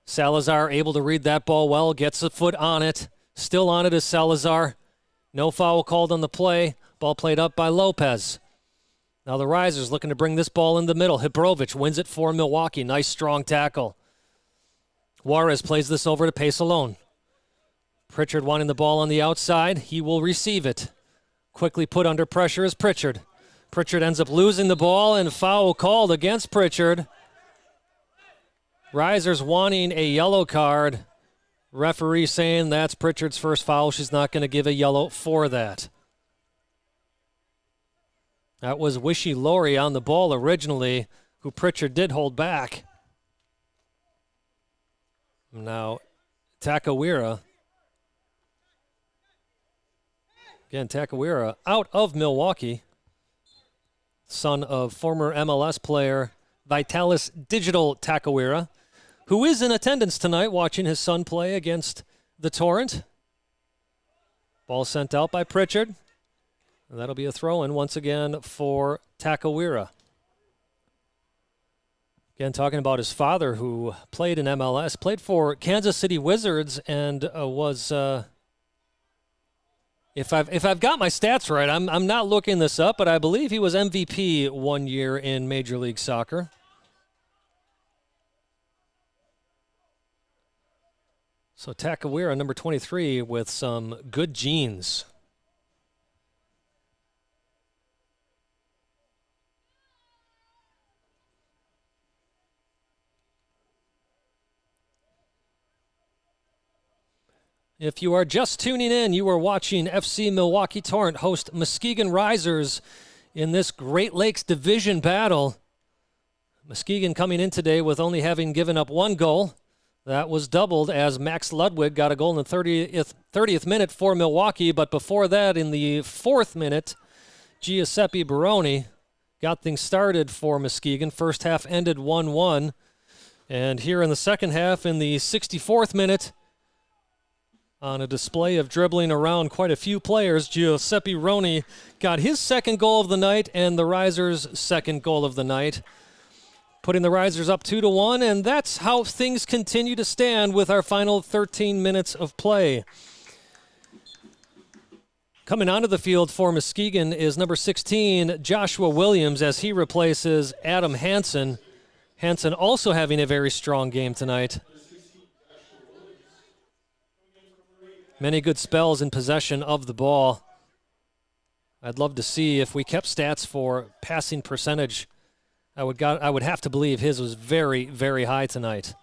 Salazar able to read that ball well, gets a foot on it. Still on it is Salazar. No foul called on the play. Ball played up by Lopez. Now the Risers looking to bring this ball in the middle. Hibrovich wins it for Milwaukee. Nice strong tackle. Juarez plays this over to Pesalone. Pritchard wanting the ball on the outside. He will receive it. Quickly put under pressure is Pritchard. Pritchard ends up losing the ball and foul called against Pritchard. Risers wanting a yellow card. Referee saying that's Pritchard's first foul. She's not going to give a yellow for that. That was Wishy Laurie on the ball originally, who Pritchard did hold back. Now, Takawira. Again, Takawira out of Milwaukee. Son of former MLS player Vitalis Digital Takawira, who is in attendance tonight watching his son play against the Torrent. Ball sent out by Pritchard. And that'll be a throw-in once again for Takawira. Again, talking about his father who played in MLS, played for Kansas City Wizards and was, if I've got my stats right, I'm not looking this up, but I believe he was MVP 1 year in Major League Soccer. So Takawira, number 23, with some good genes. If you are just tuning in, you are watching FC Milwaukee Torrent host Muskegon Risers in this Great Lakes Division battle. Muskegon coming in today with only having given up one goal. That was doubled as Max Ludwig got a goal in the 30th minute for Milwaukee, but before that, in the 4th minute, Giuseppe Baroni got things started for Muskegon. First half ended 1-1. And here in the second half, in the 64th minute, on a display of dribbling around quite a few players, Giuseppe Baroni got his second goal of the night and the Risers' second goal of the night, putting the Risers up 2-1, and that's how things continue to stand with our final 13 minutes of play. Coming onto the field for Muskegon is number 16, Joshua Williams, as he replaces Adam Hansen. Hansen also having a very strong game tonight. Many good spells in possession of the ball. I'd love to see if we kept stats for passing percentage. I would have to believe his was very, very high tonight.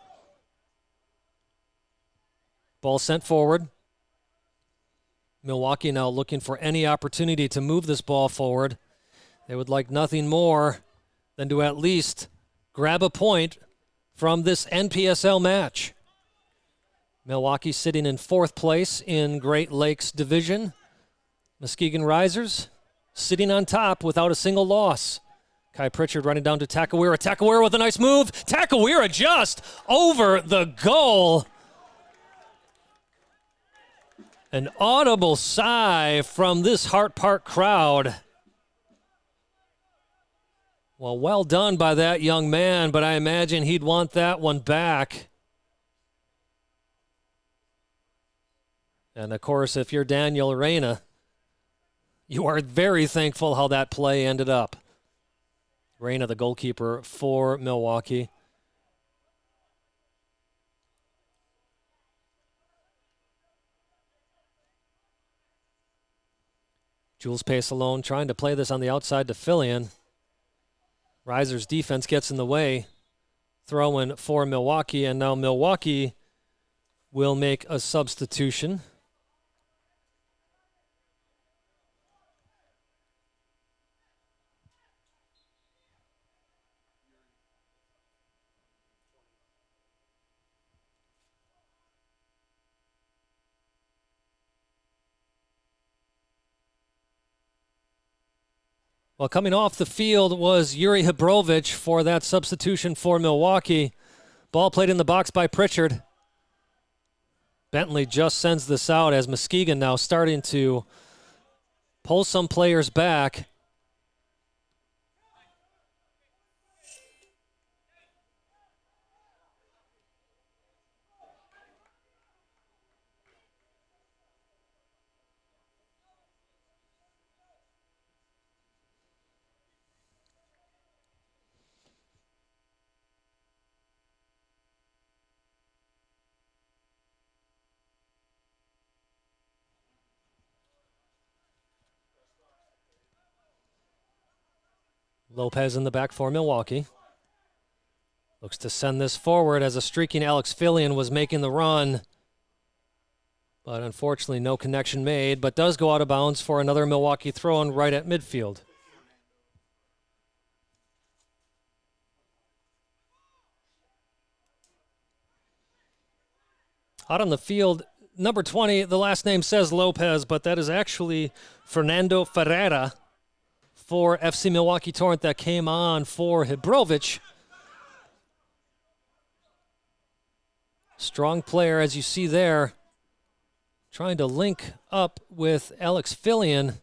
Ball sent forward. Milwaukee now looking for any opportunity to move this ball forward. They would like nothing more than to at least grab a point from this NPSL match. Milwaukee sitting in 4th place in Great Lakes Division. Muskegon Risers sitting on top without a single loss. Kai Pritchard running down to Takawira. Takawira with a nice move. Takawira just over the goal. An audible sigh from this Hart Park crowd. Well done by that young man, but I imagine he'd want that one back. And, of course, if you're Daniel Reyna, you are very thankful how that play ended up. Reyna, the goalkeeper for Milwaukee. Jules Pesalone trying to play this on the outside to Fillion. Risers' defense gets in the way. Throw-in for Milwaukee, and now Milwaukee will make a substitution. Well, coming off the field was Yuri Hibrovich for that substitution for Milwaukee. Ball played in the box by Pritchard. Bentley just sends this out as Muskegon now starting to pull some players back. Lopez in the back for Milwaukee. Looks to send this forward as a streaking Alex Fillion was making the run. But unfortunately, no connection made, but does go out of bounds for another Milwaukee throw-in right at midfield. Out on the field, number 20, the last name says Lopez, but that is actually Fernando Ferreira for FC Milwaukee Torrent that came on for Hibrovic. Strong player, as you see there, trying to link up with Alex Fillion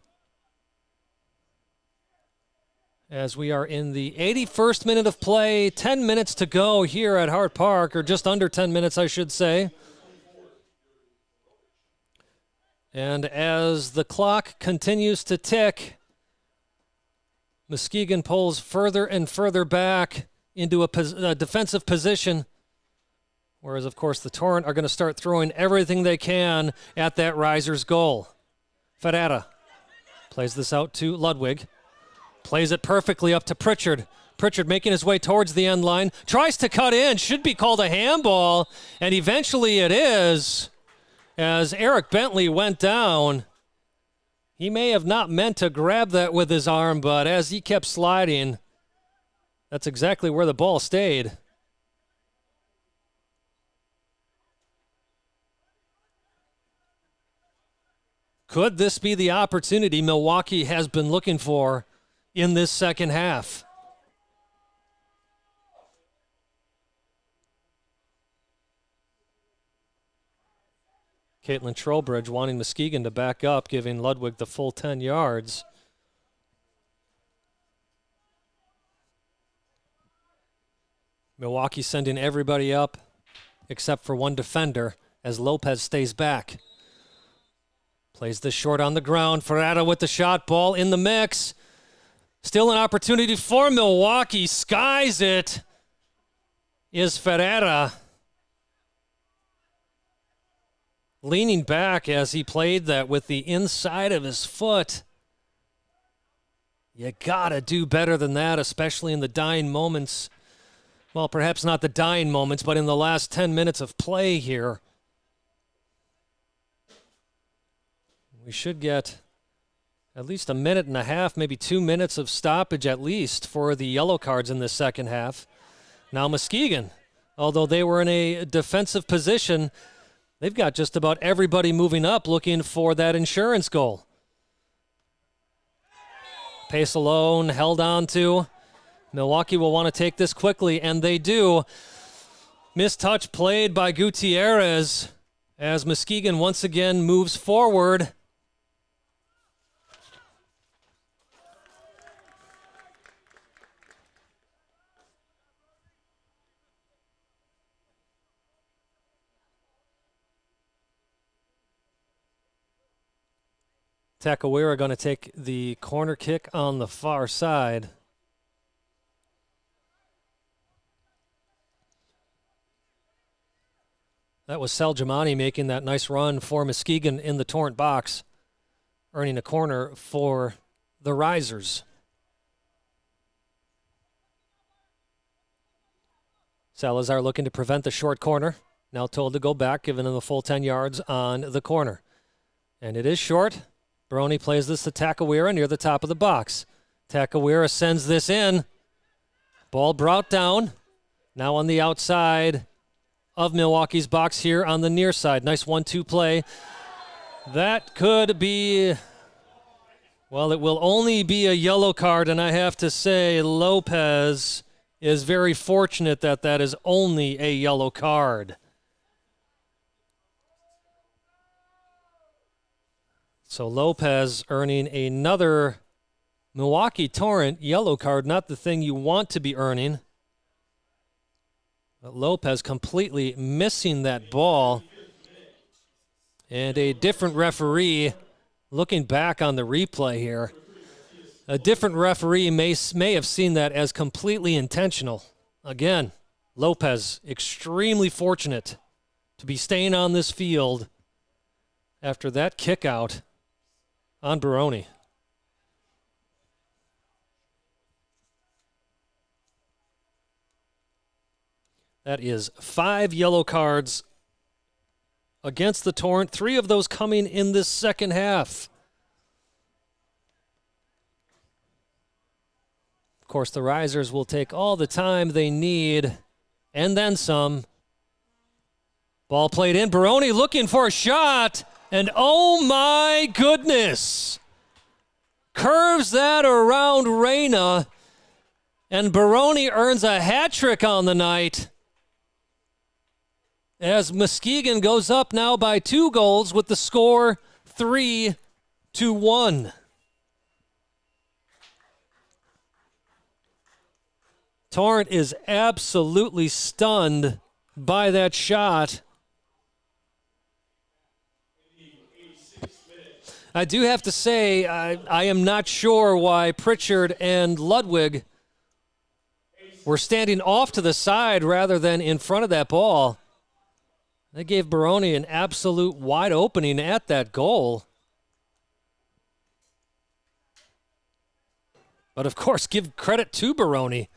as we are in the 81st minute of play, 10 minutes to go here at Hart Park, or just under 10 minutes, I should say. And as the clock continues to tick, Muskegon pulls further and further back into a defensive position, whereas, of course, the Torrent are going to start throwing everything they can at that riser's goal. Ferreira plays this out to Ludwig. Plays it perfectly up to Pritchard. Pritchard making his way towards the end line. Tries to cut in. Should be called a handball. And eventually it is. As Eric Bentley went down, he may have not meant to grab that with his arm, but as he kept sliding, that's exactly where the ball stayed. Could this be the opportunity Milwaukee has been looking for in this second half? Caitlin Trowbridge wanting Muskegon to back up, giving Ludwig the full 10 yards. Milwaukee sending everybody up except for one defender as Lopez stays back. Plays this short on the ground. Ferreira with the shot, ball in the mix. Still an opportunity for Milwaukee. Skies it is Ferreira. Leaning back as he played that with the inside of his foot. You gotta do better than that, especially in the dying moments. Well, perhaps not the dying moments, but in the last 10 minutes of play here. We should get at least a minute and a half, maybe 2 minutes of stoppage at least for the yellow cards in the second half. Now Muskegon, although they were in a defensive position, they've got just about everybody moving up looking for that insurance goal. Pace alone, held on to. Milwaukee will want to take this quickly, and they do. Missed touch played by Gutierrez as Muskegon once again moves forward. Takawira going to take the corner kick on the far side. That was Saljamani making that nice run for Muskegon in the Torrent box, earning a corner for the Risers. Salazar looking to prevent the short corner. Now told to go back, giving him the full 10 yards on the corner. And it is short. Baroni plays this to Takawira near the top of the box. Takawira sends this in. Ball brought down. Now on the outside of Milwaukee's box here on the near side. Nice 1-2 play. That could be, well, it will only be a yellow card, and I have to say Lopez is very fortunate that that is only a yellow card. So Lopez earning another Milwaukee Torrent yellow card, not the thing you want to be earning. But Lopez completely missing that ball. And a different referee, looking back on the replay here, a different referee may have seen that as completely intentional. Again, Lopez extremely fortunate to be staying on this field after that kick out on Baroni. That is 5 yellow cards against the Torrent, 3 of those coming in this second half. Of course, the Risers will take all the time they need and then some. Ball played in. Baroni looking for a shot. And oh my goodness. Curves that around Reyna. And Baroni earns a hat trick on the night. As Muskegon goes up now by 2 goals with the score 3-1. Torrent is absolutely stunned by that shot. I do have to say, I am not sure why Pritchard and Ludwig were standing off to the side rather than in front of that ball. They gave Baroni an absolute wide opening at that goal. But of course, give credit to Baroni.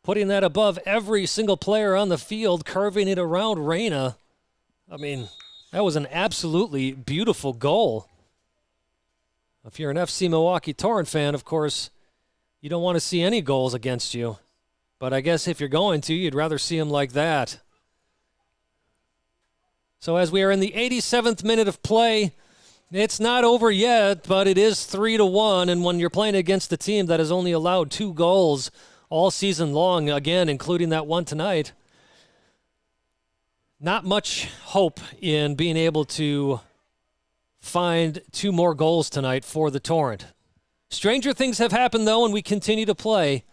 Putting that above every single player on the field, curving it around Reyna. I mean, that was an absolutely beautiful goal. If you're an FC Milwaukee Torrent fan, of course, you don't want to see any goals against you. But I guess if you're going to, you'd rather see them like that. So as we are in the 87th minute of play, it's not over yet, but it is 3-1. And when you're playing against a team that has only allowed 2 goals all season long, again, including that one tonight, not much hope in being able to find 2 more goals tonight for the Torrent. Stranger things have happened, though, and we continue to play.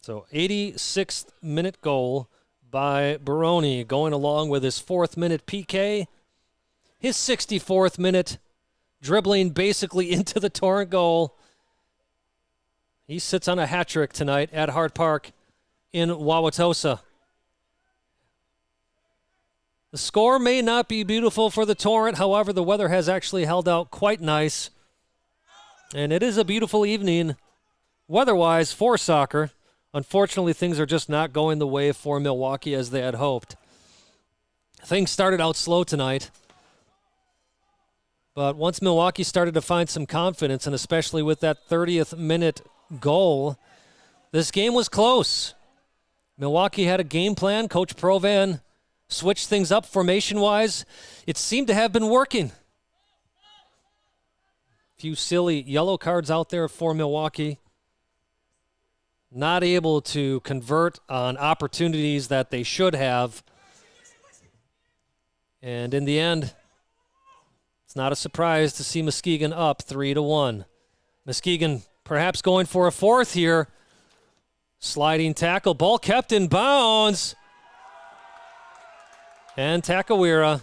So 86th minute goal by Baroni, going along with his 4th minute PK, his 64th minute dribbling basically into the Torrent goal. He sits on a hat trick tonight at Hart Park in Wauwatosa. The score may not be beautiful for the Torrent. However, the weather has actually held out quite nice. And it is a beautiful evening weather-wise for soccer. Unfortunately, things are just not going the way for Milwaukee as they had hoped. Things started out slow tonight. But once Milwaukee started to find some confidence, and especially with that 30th minute goal, this game was close. Milwaukee had a game plan. Coach Provan switched things up formation-wise. It seemed to have been working. A few silly yellow cards out there for Milwaukee. Not able to convert on opportunities that they should have. And in the end, it's not a surprise to see Muskegon up 3-1. Muskegon perhaps going for a 4th here. Sliding tackle, ball kept in bounds. And Takawira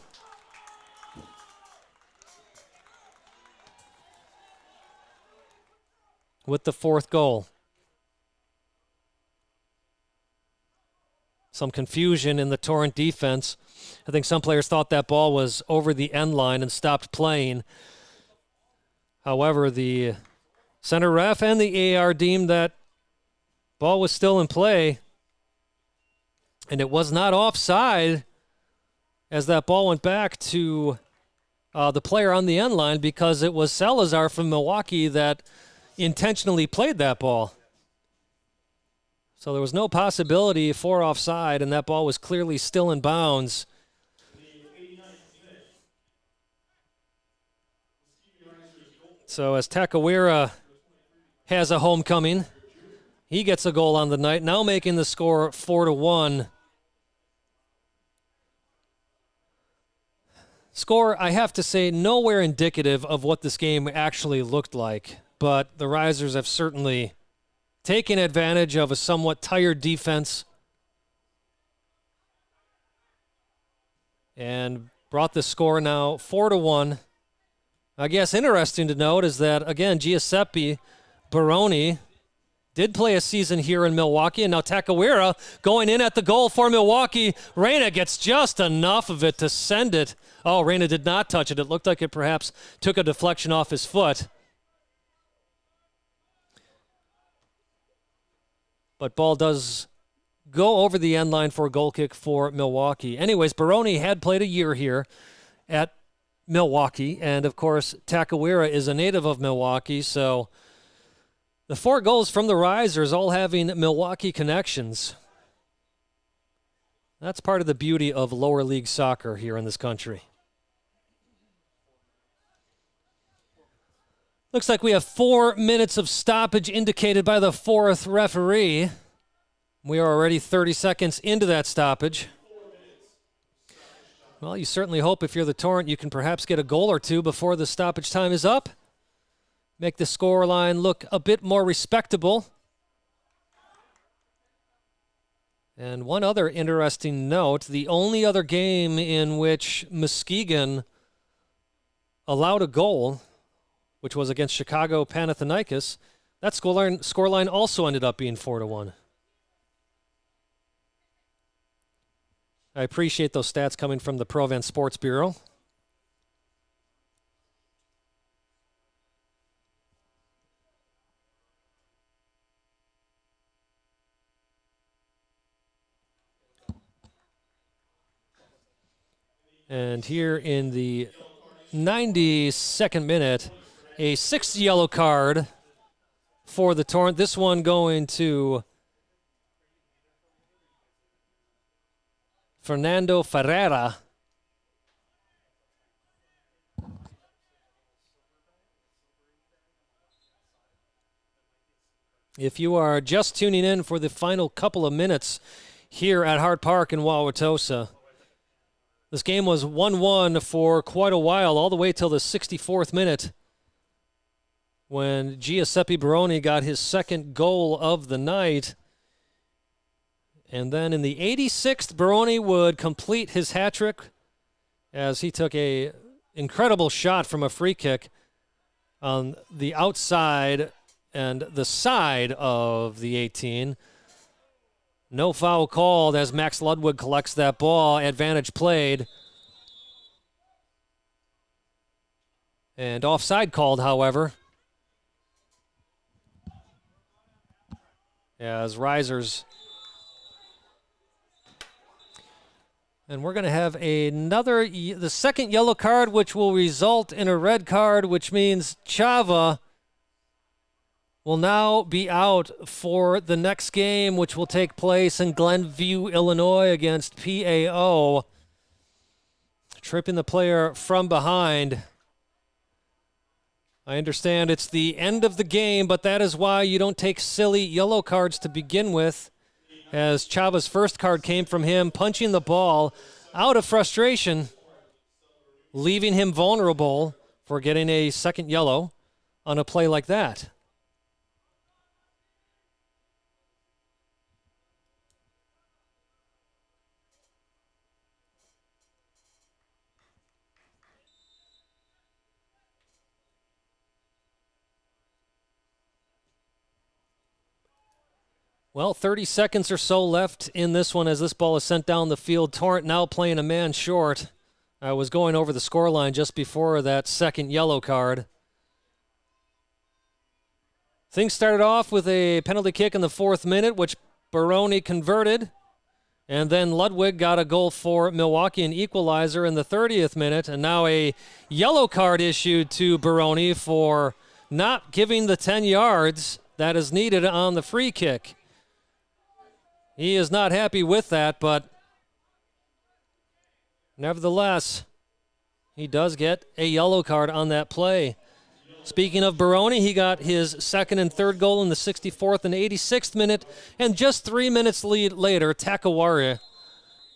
with the 4th goal. Some confusion in the Torrent defense. I think some players thought that ball was over the end line and stopped playing. However, the center ref and the AR deemed that ball was still in play. And it was not offside as that ball went back to the player on the end line, because it was Salazar from Milwaukee that intentionally played that ball. So there was no possibility for offside, and that ball was clearly still in bounds. So as Takawira has a homecoming, he gets a goal on the night, now making the score 4-1. Score, I have to say, nowhere indicative of what this game actually looked like, but the Risers have certainly taken advantage of a somewhat tired defense and brought the score now 4-1. I guess interesting to note is that, again, Giuseppe Baroni did play a season here in Milwaukee, and now Takawira going in at the goal for Milwaukee. Reyna gets just enough of it to send it. Oh, Reyna did not touch it. It looked like it perhaps took a deflection off his foot. but ball does go over the end line for a goal kick for Milwaukee. Anyways, Baroni had played a year here at Milwaukee, and of course, Takawira is a native of Milwaukee, so the 4 goals from the Risers all having Milwaukee connections. That's part of the beauty of lower league soccer here in this country. Looks like we have 4 minutes of stoppage indicated by the 4th referee. We are already 30 seconds into that stoppage. Well, you certainly hope if you're the Torrent you can perhaps get a goal or 2 before the stoppage time is up. Make the scoreline look a bit more respectable. And one other interesting note, the only other game in which Muskegon allowed a goal, which was against Chicago Panathinaikos, that scoreline also ended up being 4-1. I appreciate those stats coming from the Provan Sports Bureau. And here in the 92nd minute, a 6th yellow card for the Torrent. This one going to Fernando Ferreira. If you are just tuning in for the final couple of minutes here at Hart Park in Wauwatosa, this game was 1-1 for quite a while, all the way till the 64th minute, when Giuseppe Baroni got his 2nd goal of the night. And then in the 86th, Baroni would complete his hat trick as he took a incredible shot from a free kick on the outside and the side of the 18. No foul called as Max Ludwig collects that ball. Advantage played. And offside called, however, as Risers. And we're going to have the 2nd yellow card, which will result in a red card, which means Chava will now be out for the next game, which will take place in Glenview, Illinois against PAO. Tripping the player from behind. I understand it's the end of the game, but that is why you don't take silly yellow cards to begin with, as Chava's first card came from him punching the ball out of frustration, leaving him vulnerable for getting a 2nd yellow on a play like that. Well, 30 seconds or so left in this one as this ball is sent down the field. Torrent now playing a man short. I was going over the scoreline just before that 2nd yellow card. Things started off with a penalty kick in the 4th minute, which Baroni converted. And then Ludwig got a goal for Milwaukee, an equalizer in the 30th minute. And now a yellow card issued to Baroni for not giving the 10 yards that is needed on the free kick. He is not happy with that, but nevertheless, he does get a yellow card on that play. Speaking of Baroni, he got his 2nd and 3rd goal in the 64th and 86th minute, and just 3 minutes later, Takawari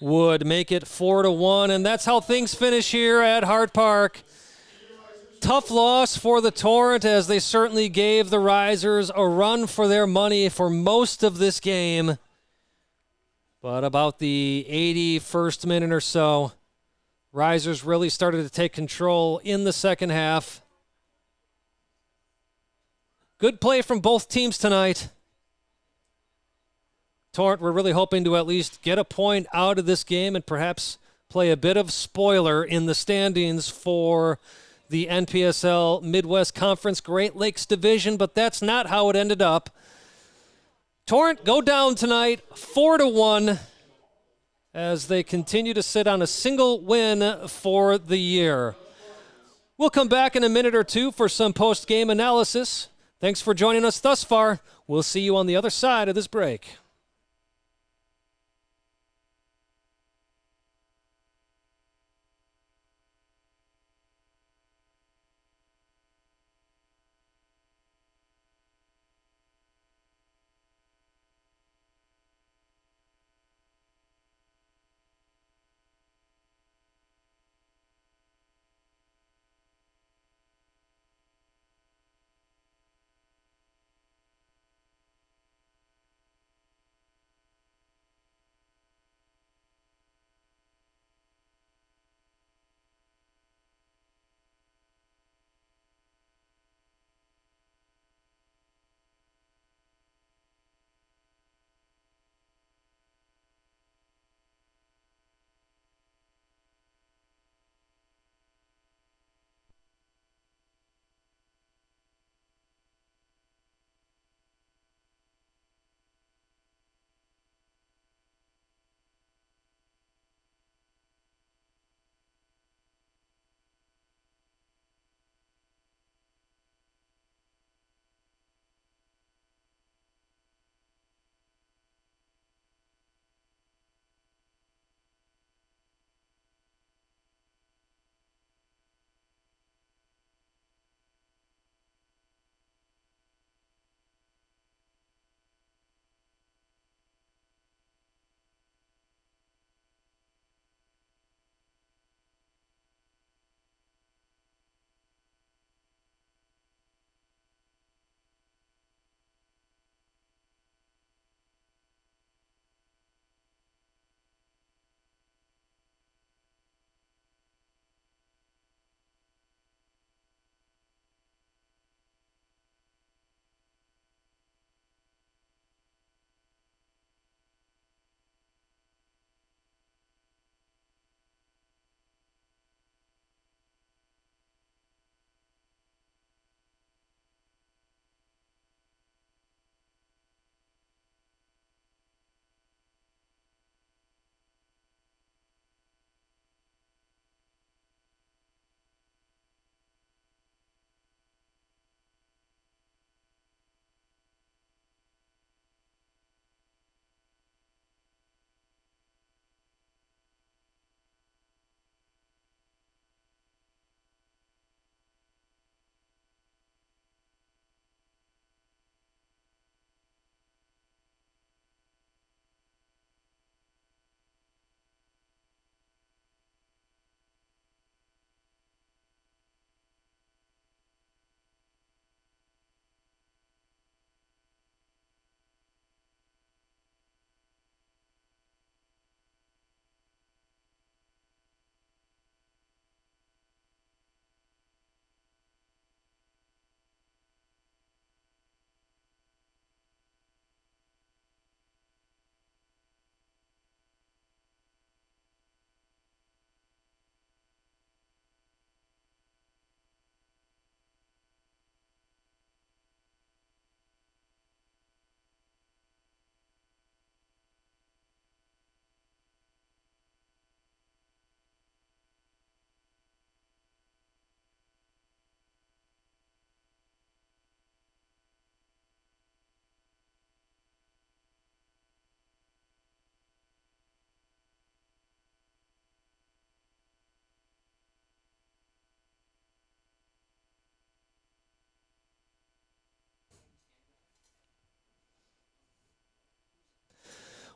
would make it 4-1, and that's how things finish here at Hart Park. Tough loss for the Torrent, as they certainly gave the Risers a run for their money for most of this game. But about the 81st minute or so, Risers really started to take control in the 2nd half. Good play from both teams tonight. Torrent were really hoping to at least get a point out of this game and perhaps play a bit of spoiler in the standings for the NPSL Midwest Conference Great Lakes Division, but that's not how it ended up. Torrent go down tonight 4-1 as they continue to sit on a single win for the year. We'll come back in a minute or two for some post-game analysis. Thanks for joining us thus far. We'll see you on the other side of this break.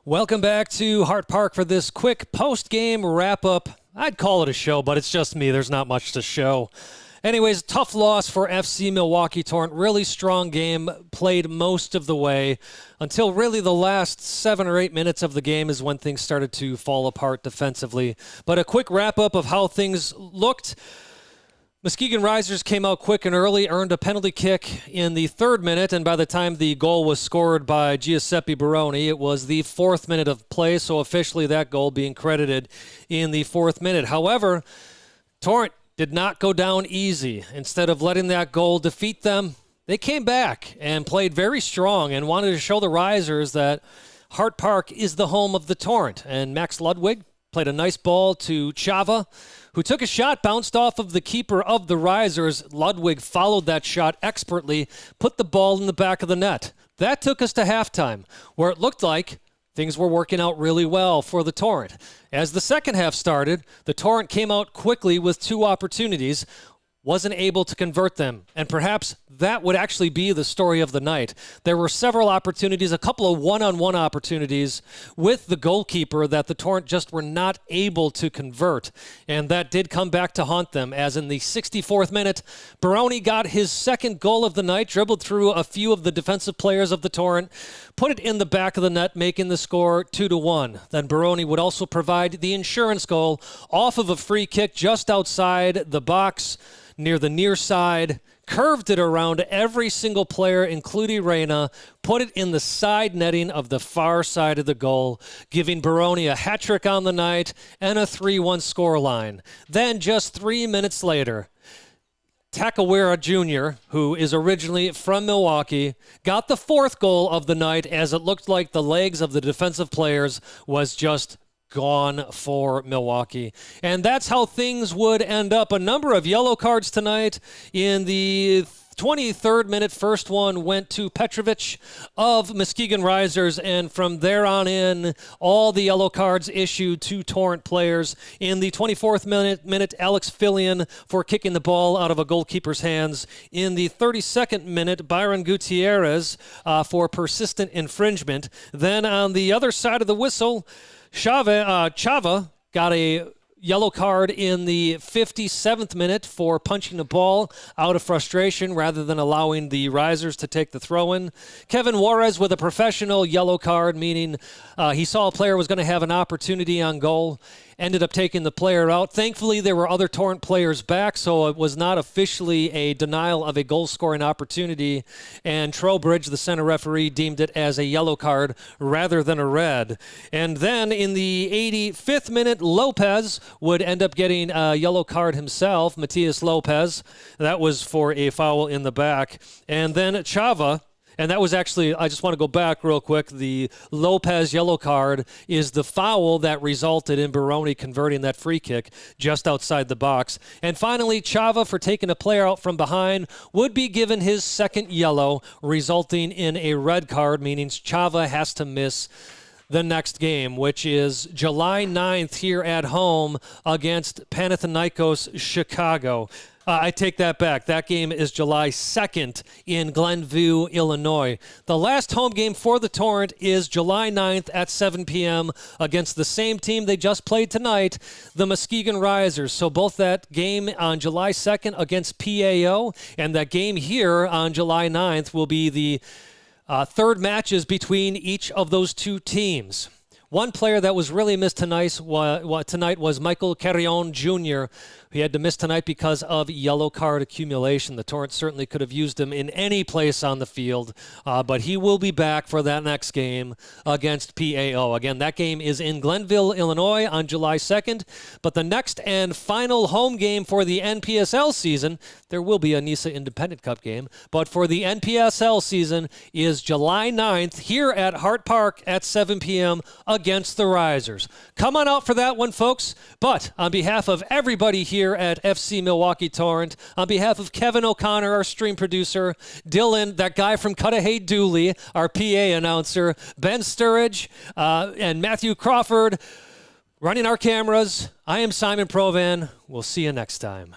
Welcome back to Hart Park for this quick post-game wrap-up. I'd call it a show, but it's just me. There's not much to show. Anyways, tough loss for FC Milwaukee Torrent. Really strong game, played most of the way until really the last 7 or 8 minutes of the game is when things started to fall apart defensively. But a quick wrap-up of how things looked. Muskegon Risers came out quick and early, earned a penalty kick in the 3rd minute, and by the time the goal was scored by Giuseppe Baroni, it was the 4th minute of play, so officially that goal being credited in the 4th minute. However, Torrent did not go down easy. Instead of letting that goal defeat them, they came back and played very strong and wanted to show the Risers that Hart Park is the home of the Torrent. And Max Ludwig played a nice ball to Chava, who took a shot, bounced off of the keeper of the Risers. Ludwig followed that shot expertly, put the ball in the back of the net. That took us to halftime, where it looked like things were working out really well for the Torrent. As the second half started, the Torrent came out quickly with 2 opportunities, wasn't able to convert them, and perhaps that would actually be the story of the night. There were several opportunities, a couple of one-on-one opportunities with the goalkeeper that the Torrent just were not able to convert, and that did come back to haunt them, as in the 64th minute, Baroni got his second goal of the night, dribbled through a few of the defensive players of the Torrent, put it in the back of the net, making the score 2-1. Then Baroni would also provide the insurance goal off of a free kick just outside the box, near the near side, curved it around every single player, including Reyna, put it in the side netting of the far side of the goal, giving Baroni a hat trick on the night and a 3-1 scoreline. Then just 3 minutes later, Takawera Jr., who is originally from Milwaukee, got the 4th goal of the night, as it looked like the legs of the defensive players was just gone for Milwaukee. And that's how things would end up. A number of yellow cards tonight. In the 23rd minute, first one went to Petrovic of Muskegon Risers, and from there on in, all the yellow cards issued to Torrent players. In the 24th minute, Alex Fillion for kicking the ball out of a goalkeeper's hands. In the 32nd minute, Byron Gutierrez for persistent infringement. Then on the other side of the whistle, Chava got a yellow card in the 57th minute for punching the ball out of frustration rather than allowing the Risers to take the throw-in. Kevin Juarez with a professional yellow card, meaning he saw a player was going to have an opportunity on goal, ended up taking the player out. Thankfully, there were other Torrent players back, so it was not officially a denial of a goal-scoring opportunity, and Trowbridge, the center referee, deemed it as a yellow card rather than a red. And then in the 85th minute, Lopez would end up getting a yellow card himself, Matias Lopez. That was for a foul in the back. And then Chava, and that was actually, I just want to go back real quick, the Lopez yellow card is the foul that resulted in Baroni converting that free kick just outside the box. And finally, Chava, for taking a player out from behind, would be given his second yellow, resulting in a red card, meaning Chava has to miss the next game, which is July 9th here at home against Panathinaikos Chicago. I take that back. That game is July 2nd in Glenview, Illinois. The last home game for the Torrent is July 9th at 7 p.m. against the same team they just played tonight, the Muskegon Risers. So both that game on July 2nd against PAO and that game here on July 9th will be the third matches between each of those two teams. One player that was really missed tonight was Michael Carrion Jr., who had to miss tonight because of yellow card accumulation. The Torrent certainly could have used him in any place on the field, but he will be back for that next game against PAO. Again, that game is in Glenville, Illinois on July 2nd, but the next and final home game for the NPSL season, there will be a NISA Independent Cup game, but for the NPSL season is July 9th here at Hart Park at 7 p.m. against the Risers. Come on out for that one, folks. But on behalf of everybody here at FC Milwaukee Torrent, on behalf of Kevin O'Connor, our stream producer, Dylan, that guy from Cudahy Dooley, our PA announcer, Ben Sturridge, and Matthew Crawford running our cameras, I am Simon Provan. We'll see you next time.